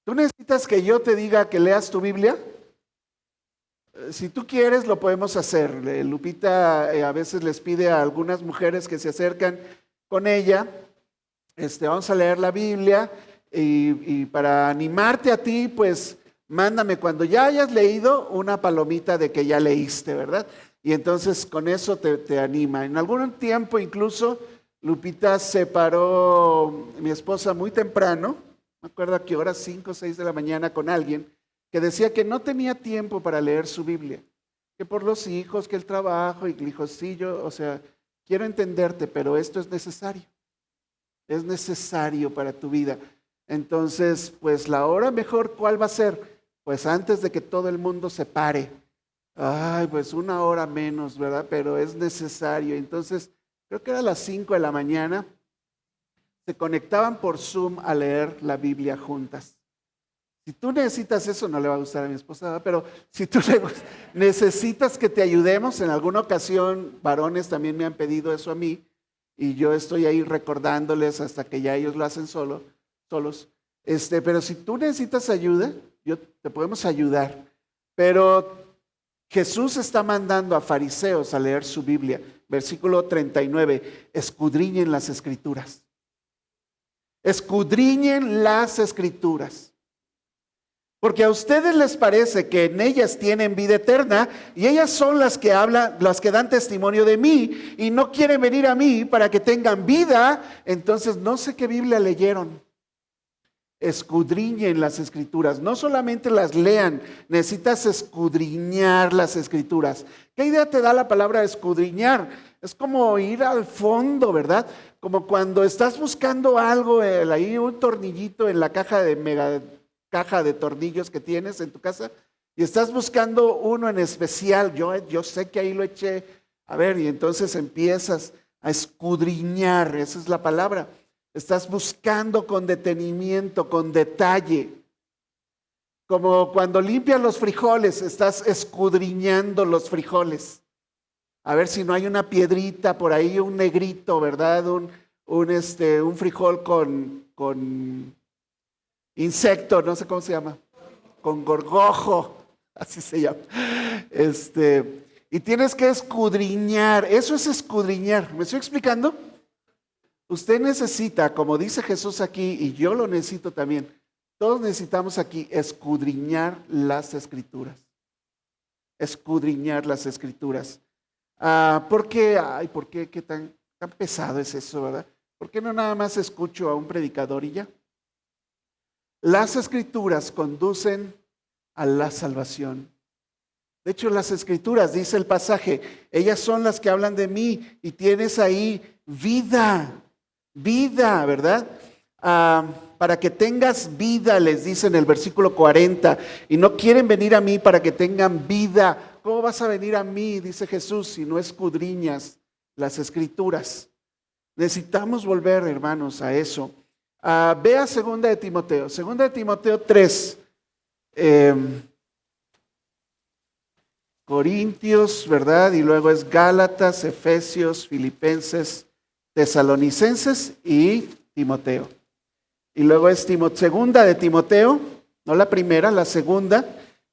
¿tú necesitas que yo te diga que leas tu Biblia? Si tú quieres, lo podemos hacer. Lupita a veces les pide a algunas mujeres que se acercan con ella, vamos a leer la Biblia y para animarte a ti, pues mándame cuando ya hayas leído una palomita de que ya leíste, ¿verdad? Y entonces con eso te anima. En algún tiempo incluso Lupita se paró, mi esposa, muy temprano, me acuerdo a qué hora, 5 o 6 de la mañana, con alguien que decía que no tenía tiempo para leer su Biblia, que por los hijos, que el trabajo, y le dijo, sí, quiero entenderte, pero esto es necesario para tu vida. Entonces, pues la hora mejor, ¿cuál va a ser? Pues antes de que todo el mundo se pare. Pues 1 hora menos, ¿verdad? Pero es necesario. Entonces, creo que era a las 5 de la mañana, se conectaban por Zoom a leer la Biblia juntas. Si tú necesitas eso, no le va a gustar a mi esposa, ¿verdad? Pero si tú necesitas que te ayudemos, en alguna ocasión, varones también me han pedido eso a mí, y yo estoy ahí recordándoles hasta que ya ellos lo hacen solos. Pero si tú necesitas ayuda, te podemos ayudar. Pero Jesús está mandando a fariseos a leer su Biblia. Versículo 39, escudriñen las Escrituras. Escudriñen las Escrituras. Porque a ustedes les parece que en ellas tienen vida eterna y ellas son las que hablan, las que dan testimonio de mí y no quieren venir a mí para que tengan vida. Entonces no sé qué Biblia leyeron. Escudriñen las Escrituras, no solamente las lean, necesitas escudriñar las Escrituras. ¿Qué idea te da la palabra escudriñar? Es como ir al fondo, ¿verdad? Como cuando estás buscando algo, ahí un tornillito en la caja de tornillos que tienes en tu casa y estás buscando uno en especial. Yo sé que ahí lo eché. A ver, y entonces empiezas a escudriñar, esa es la palabra. Estás buscando con detenimiento, con detalle. Como cuando limpias los frijoles, estás escudriñando los frijoles. A ver si no hay una piedrita por ahí, un negrito, ¿verdad? Un frijol con insecto, no sé cómo se llama, con gorgojo, así se llama. Y tienes que escudriñar. Eso es escudriñar. ¿Me estoy explicando? Usted necesita, como dice Jesús aquí, y yo lo necesito también, todos necesitamos aquí escudriñar las Escrituras. Escudriñar las Escrituras. ¿Por qué? ¿Por qué? ¿Qué tan pesado es eso, verdad? ¿Por qué no nada más escucho a un predicador y ya? Las Escrituras conducen a la salvación. De hecho, las Escrituras, dice el pasaje, ellas son las que hablan de mí y tienes ahí vida, ¿verdad? Para que tengas vida, les dice en el versículo 40, y no quieren venir a mí para que tengan vida. ¿Cómo vas a venir a mí, dice Jesús, si no escudriñas las Escrituras? Necesitamos volver, hermanos, a eso. Ve a 2 de Timoteo, 2 de Timoteo 3. Corintios, ¿verdad? Y luego es Gálatas, Efesios, Filipenses, Tesalonicenses y Timoteo. Y luego es 2 de Timoteo, no la primera, la segunda,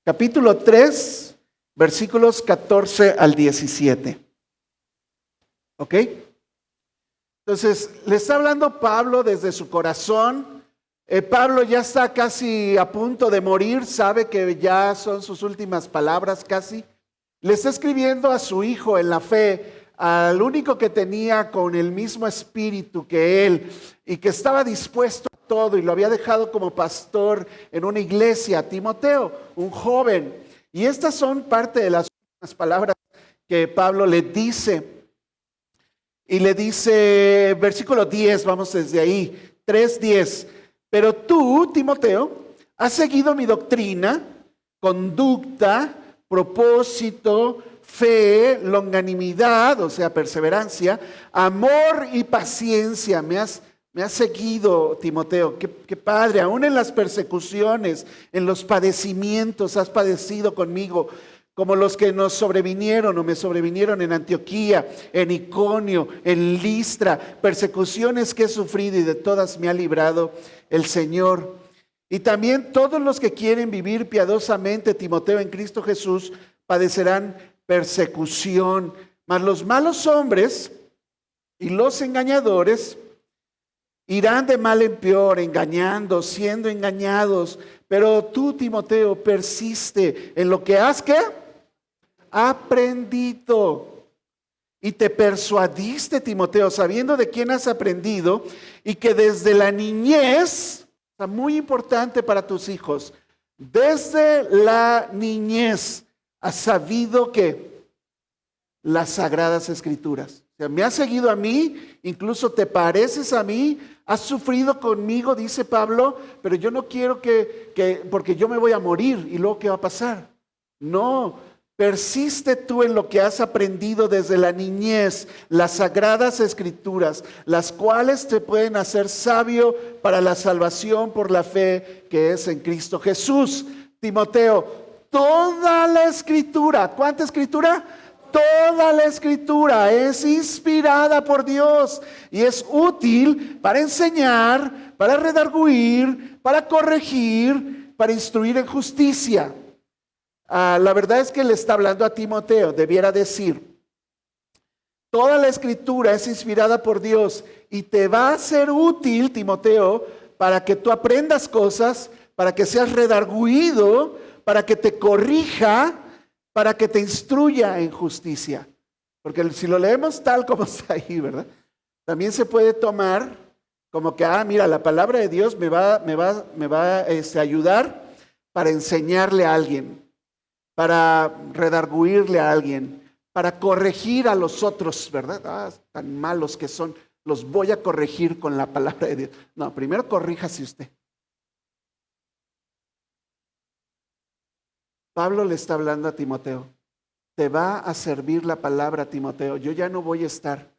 capítulo 3, versículos 14 al 17. ¿Ok? Entonces, le está hablando Pablo desde su corazón. Pablo ya está casi a punto de morir, sabe que ya son sus últimas palabras casi. Le está escribiendo a su hijo en la fe, al único que tenía con el mismo espíritu que él y que estaba dispuesto a todo y lo había dejado como pastor en una iglesia, Timoteo, un joven. Y estas son parte de las últimas palabras que Pablo le dice. Y le dice, versículo 10, vamos desde ahí, 3:10. Pero tú, Timoteo, has seguido mi doctrina, conducta, propósito, fe, longanimidad, o sea, perseverancia, amor y paciencia. Me has seguido, Timoteo. Qué padre, aún en las persecuciones, en los padecimientos, has padecido conmigo, como los que nos sobrevinieron o me sobrevinieron en Antioquía, en Iconio, en Listra, persecuciones que he sufrido y de todas me ha librado el Señor. Y también todos los que quieren vivir piadosamente, Timoteo, en Cristo Jesús, padecerán persecución. Mas los malos hombres y los engañadores irán de mal en peor, engañando, siendo engañados. Pero tú, Timoteo, persiste en lo que has, ¿qué? Aprendido. Y te persuadiste, Timoteo, sabiendo de quién has aprendido y que desde la niñez, muy importante para tus hijos, desde la niñez has sabido que las Sagradas Escrituras. O sea, me has seguido a mí, incluso te pareces a mí, has sufrido conmigo, dice Pablo, pero yo no quiero porque yo me voy a morir y luego ¿qué va a pasar? No, persiste tú en lo que has aprendido desde la niñez, las Sagradas Escrituras, las cuales te pueden hacer sabio para la salvación por la fe que es en Cristo Jesús. Timoteo, toda la Escritura, ¿cuánta Escritura? Toda la Escritura es inspirada por Dios y es útil para enseñar, para redarguir, para corregir, para instruir en justicia. La verdad es que le está hablando a Timoteo, debiera decir, toda la Escritura es inspirada por Dios y te va a ser útil, Timoteo, para que tú aprendas cosas, para que seas redarguido, para que te corrija, para que te instruya en justicia. Porque si lo leemos tal como está ahí, ¿verdad? También se puede tomar como que, mira, la palabra de Dios me va a ayudar para enseñarle a alguien, para redarguirle a alguien, para corregir a los otros, ¿verdad? Tan malos que son, los voy a corregir con la palabra de Dios. No, primero corríjase usted. Pablo le está hablando a Timoteo, te va a servir la palabra, Timoteo, yo ya no voy a estar,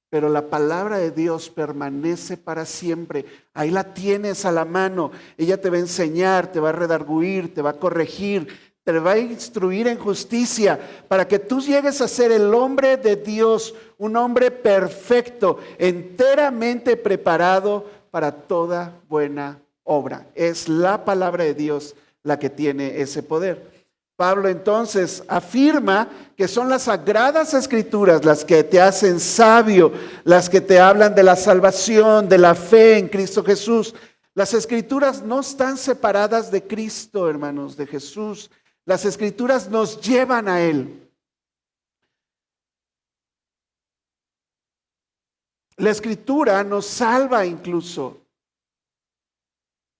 pero la palabra de Dios permanece para siempre, ahí la tienes a la mano, ella te va a enseñar, te va a redarguir, te va a corregir, te va a instruir en justicia, para que tú llegues a ser el hombre de Dios, un hombre perfecto, enteramente preparado para toda buena obra. Es la palabra de Dios la que tiene ese poder. Pablo entonces afirma que son las sagradas escrituras las que te hacen sabio, las que te hablan de la salvación, de la fe en Cristo Jesús. Las escrituras no están separadas de Cristo, hermanos, de Jesús. Las escrituras nos llevan a Él. La escritura nos salva incluso.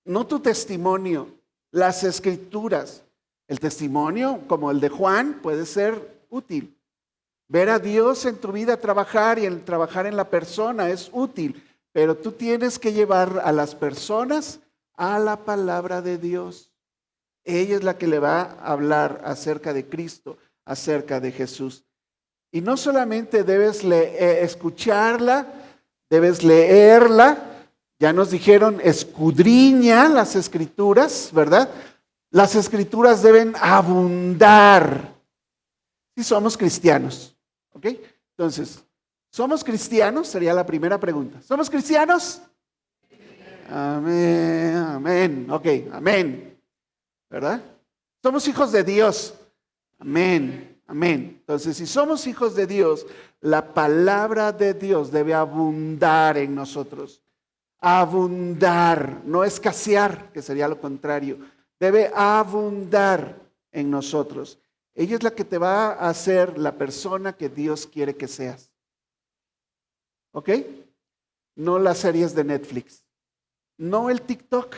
No tu testimonio, las escrituras. El testimonio, como el de Juan, puede ser útil. Ver a Dios en tu vida trabajar y el trabajar en la persona es útil, pero tú tienes que llevar a las personas a la palabra de Dios. Ella es la que le va a hablar acerca de Cristo, acerca de Jesús. Y no solamente debes escucharla, debes leerla. Ya nos dijeron, escudriña las escrituras, ¿verdad? Las escrituras deben abundar. Si somos cristianos, ¿ok? Entonces, ¿somos cristianos? Sería la primera pregunta. ¿Somos cristianos? Amén, amén. Ok, amén. ¿Verdad? Somos hijos de Dios. Amén, amén. Entonces, si somos hijos de Dios, la palabra de Dios debe abundar en nosotros. Abundar, no escasear, que sería lo contrario. Debe abundar en nosotros. Ella es la que te va a hacer la persona que Dios quiere que seas. ¿Ok? No las series de Netflix. No el TikTok.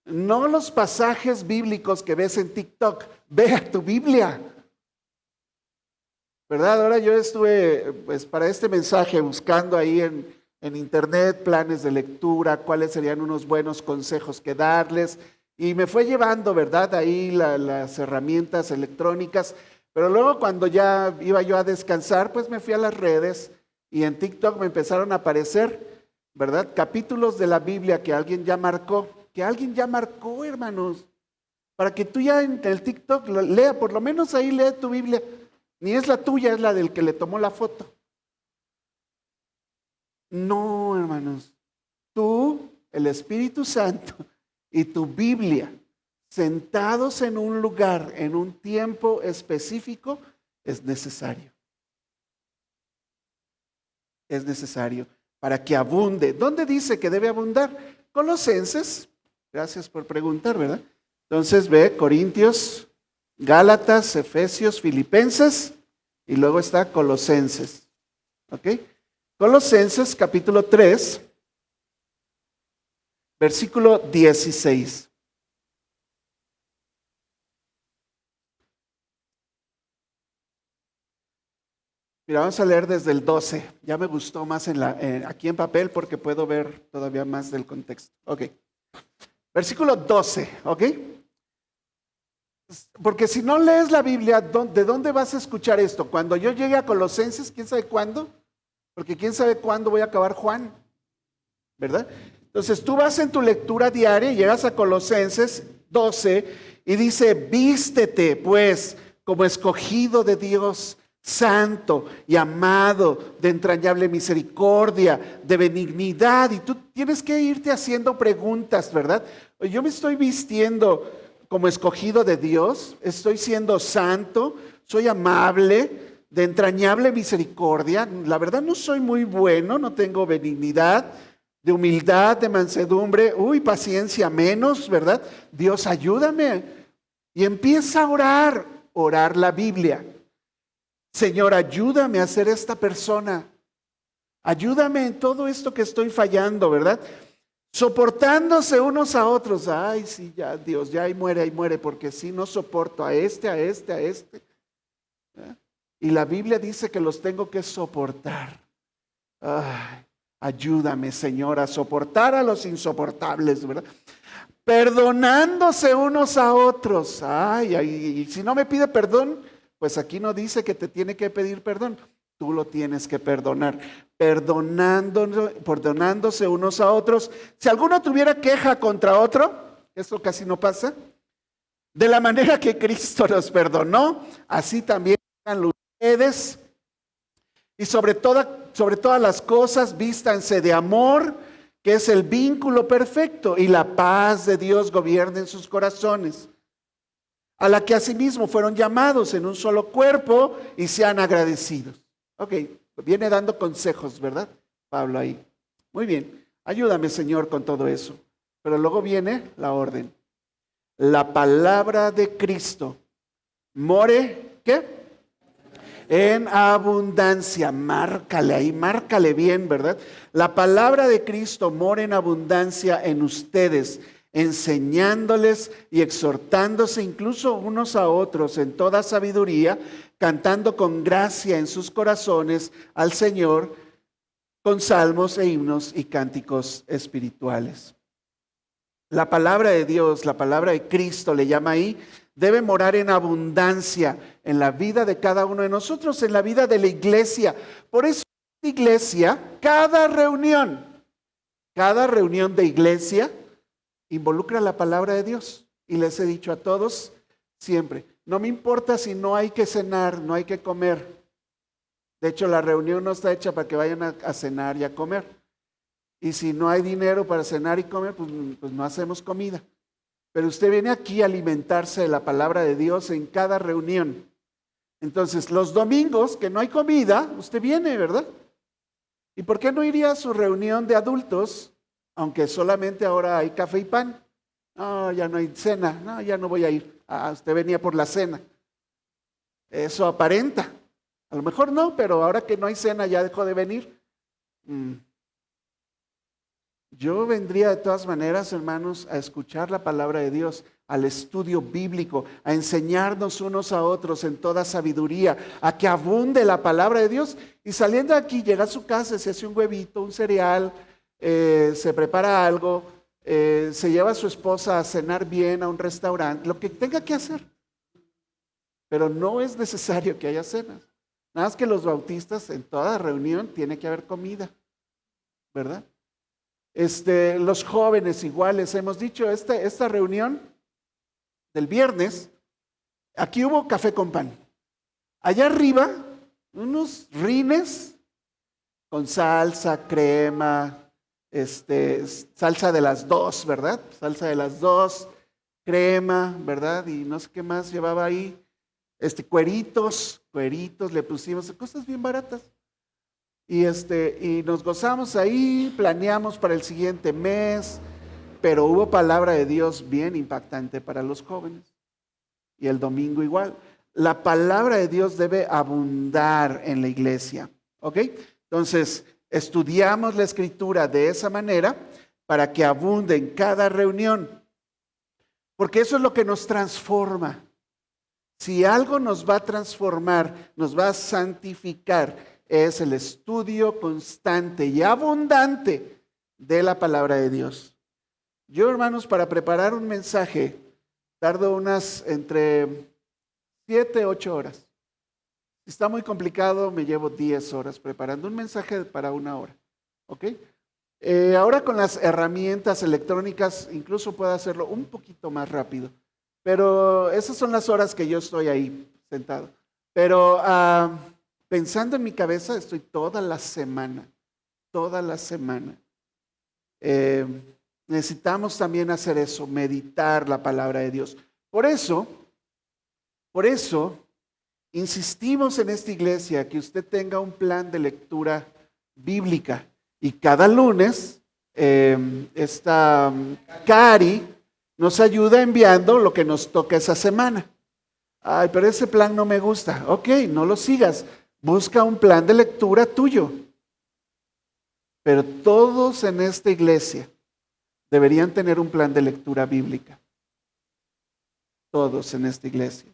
No los pasajes bíblicos que ves en TikTok. Ve a tu Biblia. ¿Verdad? Ahora yo estuve, pues para este mensaje, buscando ahí en internet planes de lectura, cuáles serían unos buenos consejos que darles. Y me fue llevando, ¿verdad? Ahí las herramientas electrónicas. Pero luego cuando ya iba yo a descansar, pues me fui a las redes y en TikTok me empezaron a aparecer, ¿verdad? Capítulos de la Biblia que alguien ya marcó, hermanos. Para que tú ya en el TikTok lo lea, por lo menos ahí lee tu Biblia. Ni es la tuya, es la del que le tomó la foto. No, hermanos. Tú, el Espíritu Santo y tu Biblia, sentados en un lugar, en un tiempo específico, es necesario. Es necesario para que abunde. ¿Dónde dice que debe abundar? Colosenses. Gracias por preguntar, ¿verdad? Entonces ve Corintios, Gálatas, Efesios, Filipenses y luego está Colosenses. ¿Ok? Colosenses capítulo 3, versículo 16. Mira, vamos a leer desde el 12. Ya me gustó más aquí en papel porque puedo ver todavía más del contexto. Ok. Versículo 12, ¿ok? Porque si no lees la Biblia, ¿de dónde vas a escuchar esto? Cuando yo llegue a Colosenses, ¿quién sabe cuándo? Porque quién sabe cuándo voy a acabar Juan, ¿verdad? Entonces tú vas en tu lectura diaria y llegas a Colosenses 12 y dice, vístete pues como escogido de Dios, santo y amado, de entrañable misericordia, de benignidad. Y tú tienes que irte haciendo preguntas, ¿verdad? Yo me estoy vistiendo como escogido de Dios, estoy siendo santo, soy amable, de entrañable misericordia. La verdad no soy muy bueno, no tengo benignidad, de humildad, de mansedumbre, paciencia menos, ¿verdad? Dios, ayúdame. Y empieza a orar la Biblia. Señor, ayúdame a ser esta persona. Ayúdame en todo esto que estoy fallando, ¿verdad? Soportándose unos a otros. Ay, sí, ya, Dios, ya ahí muere, porque si no soporto a este. ¿Verdad? Y la Biblia dice que los tengo que soportar. Ay, ayúdame, Señor, a soportar a los insoportables, ¿verdad? Perdonándose unos a otros. Ay, y si no me pide perdón, pues aquí no dice que te tiene que pedir perdón. Tú lo tienes que perdonar. Perdonándose unos a otros. Si alguno tuviera queja contra otro, eso casi no pasa. De la manera que Cristo nos perdonó, así también hagan ustedes. Y sobre todas las cosas, vístanse de amor, que es el vínculo perfecto, y la paz de Dios gobierne en sus corazones, a la que asimismo fueron llamados en un solo cuerpo y sean agradecidos. Ok, viene dando consejos, ¿verdad? Pablo ahí. Muy bien, ayúdame, Señor, con todo eso. Pero luego viene la orden. La palabra de Cristo more, ¿qué? En abundancia. Márcale ahí, márcale bien, ¿verdad? La palabra de Cristo more en abundancia en ustedes, enseñándoles y exhortándose incluso unos a otros en toda sabiduría, cantando con gracia en sus corazones al Señor con salmos e himnos y cánticos espirituales. La palabra de Dios, la palabra de Cristo le llama ahí, debe morar en abundancia en la vida de cada uno de nosotros, en la vida de la iglesia. Por eso la iglesia, cada reunión de iglesia involucra la palabra de Dios. Y les he dicho a todos siempre, no me importa si no hay que cenar, no hay que comer. De hecho, la reunión no está hecha para que vayan a cenar y a comer. Y si no hay dinero para cenar y comer, pues no hacemos comida. Pero usted viene aquí a alimentarse de la palabra de Dios en cada reunión. Entonces, los domingos que no hay comida, usted viene, ¿verdad? ¿Y por qué no iría a su reunión de adultos, aunque solamente ahora hay café y pan? No, ya no hay cena, no, ya no voy a ir. Usted venía por la cena. Eso aparenta. A lo mejor no, pero ahora que no hay cena ya dejó de venir. Yo vendría de todas maneras, hermanos, a escuchar la palabra de Dios, al estudio bíblico, a enseñarnos unos a otros en toda sabiduría, a que abunde la palabra de Dios. Y saliendo de aquí, llega a su casa, se hace un huevito, un cereal, se prepara algo, se lleva a su esposa a cenar bien a un restaurante, lo que tenga que hacer. Pero no es necesario que haya cenas. Nada más que los bautistas en toda reunión tiene que haber comida, ¿verdad? Los jóvenes iguales, hemos dicho, esta reunión del viernes, aquí hubo café con pan. Allá arriba, unos rines con salsa, crema, salsa de las dos, ¿verdad? Salsa de las dos, crema, ¿verdad? Y no sé qué más llevaba ahí. Cueritos, le pusimos, cosas bien baratas. Y nos gozamos ahí, planeamos para el siguiente mes, pero hubo palabra de Dios bien impactante para los jóvenes. Y el domingo igual. La palabra de Dios debe abundar en la iglesia, ¿ok? Entonces, estudiamos la escritura de esa manera para que abunde en cada reunión, porque eso es lo que nos transforma. Si algo nos va a transformar, nos va a santificar, es el estudio constante y abundante de la palabra de Dios. Yo, hermanos, para preparar un mensaje, tardo unas entre 7 a 8 horas. Si está muy complicado, me llevo 10 horas preparando un mensaje para 1 hora. ¿Ok? Ahora con las herramientas electrónicas, incluso puedo hacerlo un poquito más rápido. Pero esas son las horas que yo estoy ahí sentado. Pero pensando en mi cabeza, estoy toda la semana. Necesitamos también hacer eso, meditar la palabra de Dios. Por eso, insistimos en esta iglesia que usted tenga un plan de lectura bíblica. Y cada lunes, esta Cari nos ayuda enviando lo que nos toca esa semana. Ay, pero ese plan no me gusta. Ok, no lo sigas. Busca un plan de lectura tuyo. Pero todos en esta iglesia deberían tener un plan de lectura bíblica. Todos en esta iglesia.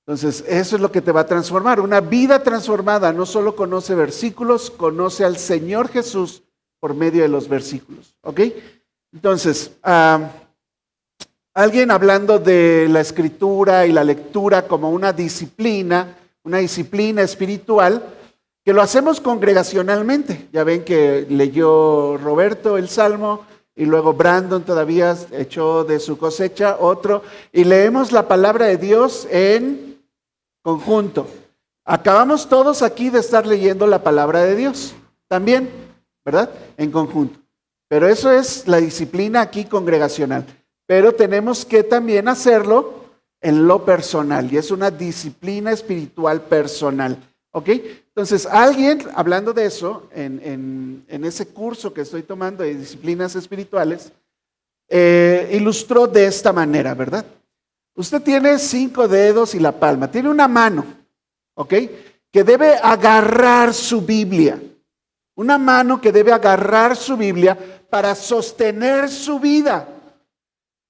Entonces, eso es lo que te va a transformar. Una vida transformada no solo conoce versículos, conoce al Señor Jesús por medio de los versículos. ¿Ok? Entonces, alguien hablando de la escritura y la lectura como una disciplina espiritual, que lo hacemos congregacionalmente. Ya ven que leyó Roberto el Salmo y luego Brandon todavía echó de su cosecha otro, y leemos la palabra de Dios en conjunto. Acabamos todos aquí de estar leyendo la palabra de Dios, también, ¿verdad? En conjunto. Pero eso es la disciplina aquí congregacional. Pero tenemos que también hacerlo en lo personal, y es una disciplina espiritual personal. ¿Ok? Entonces, alguien, hablando de eso, en ese curso que estoy tomando de disciplinas espirituales, ilustró de esta manera, ¿verdad? Usted tiene 5 dedos y la palma, tiene una mano, ¿ok? Que debe agarrar su Biblia. Una mano que debe agarrar su Biblia para sostener su vida,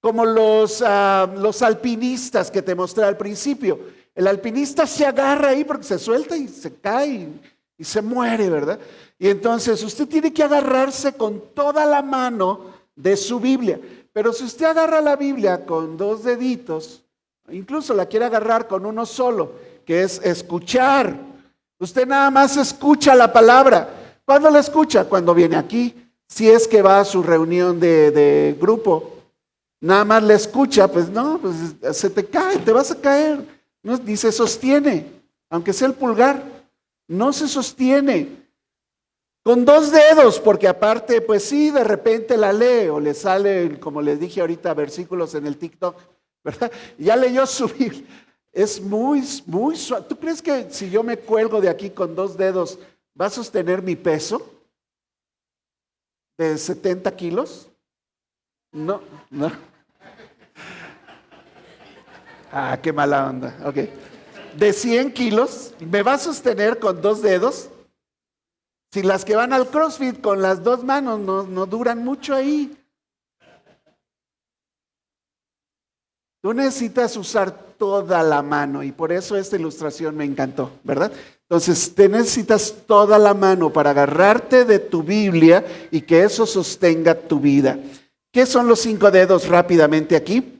como los alpinistas que te mostré al principio. El alpinista se agarra ahí porque se suelta y se cae y se muere, ¿verdad? Y entonces usted tiene que agarrarse con toda la mano de su Biblia. Pero si usted agarra la Biblia con 2 deditos, incluso la quiere agarrar con uno solo, que es escuchar. Usted nada más escucha la palabra. ¿Cuándo la escucha? Cuando viene aquí. Si es que va a su reunión de grupo, nada más la escucha, pues no, pues se te cae, te vas a caer. No, ni se sostiene, aunque sea el pulgar, no se sostiene. Con 2 dedos, porque aparte, pues sí, de repente la lee o le sale, como les dije ahorita, versículos en el TikTok, ¿verdad? Ya leyó su Biblia. Es muy suave. ¿Tú crees que si yo me cuelgo de aquí con 2 dedos, va a sostener mi peso de 70 kilos? No, no. Ah, qué mala onda. Ok. De 100 kilos, ¿me va a sostener con 2 dedos? Si las que van al CrossFit con las 2 manos no duran mucho ahí. Tú necesitas usar toda la mano y por eso esta ilustración me encantó, ¿verdad? Entonces, te necesitas toda la mano para agarrarte de tu Biblia y que eso sostenga tu vida. ¿Qué son los 5 dedos rápidamente aquí?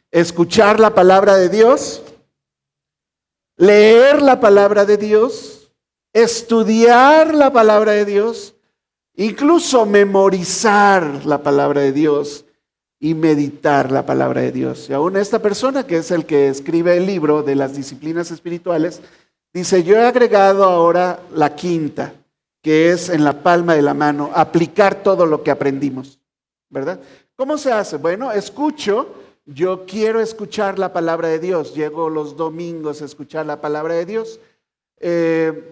Escuchar la palabra de Dios, leer la palabra de Dios, estudiar la palabra de Dios, incluso memorizar la palabra de Dios y meditar la palabra de Dios. Y aún esta persona, que es el que escribe el libro de las disciplinas espirituales, dice, yo he agregado ahora la 5ª, que es en la palma de la mano, aplicar todo lo que aprendimos, ¿verdad? ¿Cómo se hace? Bueno, escucho. Yo quiero escuchar la palabra de Dios. Llego los domingos a escuchar la palabra de Dios,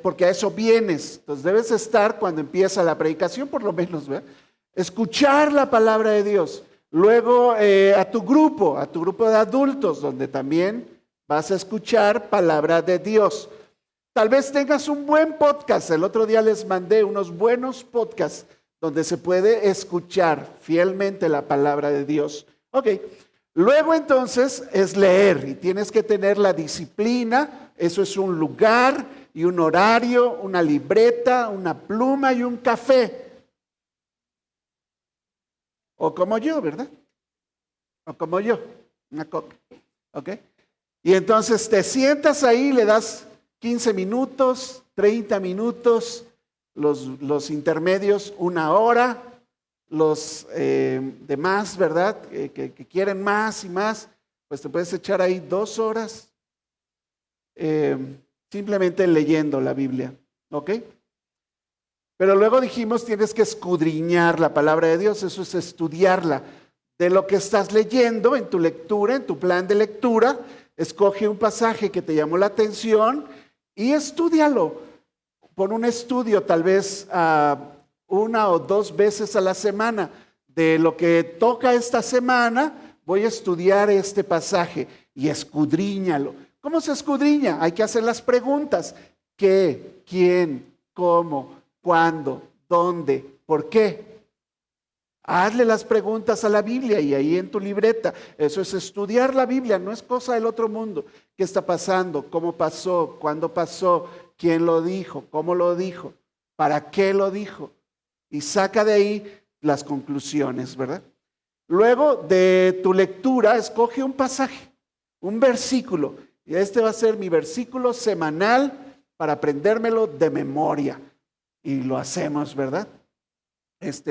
porque a eso vienes. Entonces debes estar cuando empieza la predicación, por lo menos, ¿verdad? Escuchar la palabra de Dios. Luego a tu grupo de adultos, donde también vas a escuchar palabra de Dios. Tal vez tengas un buen podcast. El otro día les mandé unos buenos podcasts donde se puede escuchar fielmente la palabra de Dios. Ok. Luego entonces es leer y tienes que tener la disciplina. Eso es un lugar y un horario, una libreta, una pluma y un café. O como yo, ¿verdad? O como yo, una coca. ¿Ok? Y entonces te sientas ahí, le das 15 minutos, 30 minutos, los intermedios 1 hora. Los demás, ¿verdad? Que quieren más y más, pues te puedes echar ahí 2 horas simplemente leyendo la Biblia, ¿ok? Pero luego dijimos, tienes que escudriñar la palabra de Dios, eso es estudiarla. De lo que estás leyendo en tu lectura, en tu plan de lectura, escoge un pasaje que te llamó la atención y estúdialo. Pon un estudio tal vez 1 o 2 veces a la semana. De lo que toca esta semana, voy a estudiar este pasaje y escudriñalo. ¿Cómo se escudriña? Hay que hacer las preguntas. ¿Qué? ¿Quién? ¿Cómo? ¿Cuándo? ¿Dónde? ¿Por qué? Hazle las preguntas a la Biblia y ahí en tu libreta. Eso es estudiar la Biblia, no es cosa del otro mundo. ¿Qué está pasando? ¿Cómo pasó? ¿Cuándo pasó? ¿Quién lo dijo? ¿Cómo lo dijo? ¿Para qué lo dijo? Y saca de ahí las conclusiones, ¿verdad? Luego de tu lectura, escoge un pasaje, un versículo. Y este va a ser mi versículo semanal para aprendérmelo de memoria. Y lo hacemos, ¿verdad?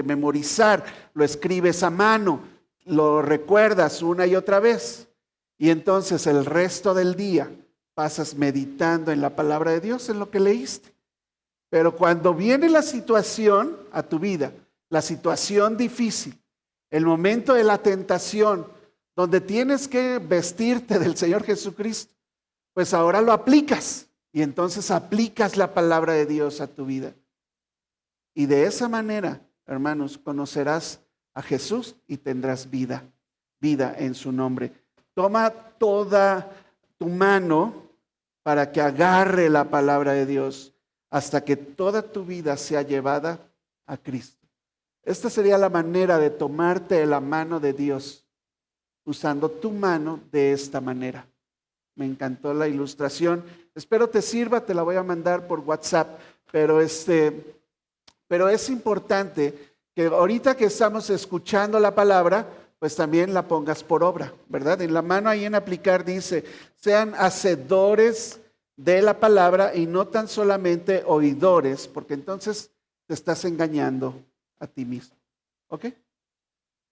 Memorizar, lo escribes a mano, lo recuerdas una y otra vez. Y entonces el resto del día pasas meditando en la palabra de Dios, en lo que leíste. Pero cuando viene la situación a tu vida la situación difícil, el momento de la tentación, donde tienes que vestirte del Señor Jesucristo, pues ahora lo aplicas y entonces aplicas la palabra de Dios a tu vida. Y de esa manera, hermanos, conocerás a Jesús y tendrás vida en su nombre. Toma toda tu mano para que agarre la palabra de Dios hasta que toda tu vida sea llevada a Cristo. Esta sería la manera de tomarte de la mano de Dios, usando tu mano de esta manera. Me encantó la ilustración. Espero te sirva, te la voy a mandar por WhatsApp, pero es importante que ahorita que estamos escuchando la palabra, pues también la pongas por obra, ¿verdad? En la mano ahí en aplicar dice, sean hacedores de la palabra y no tan solamente oidores, porque entonces te estás engañando a ti mismo. ¿Ok?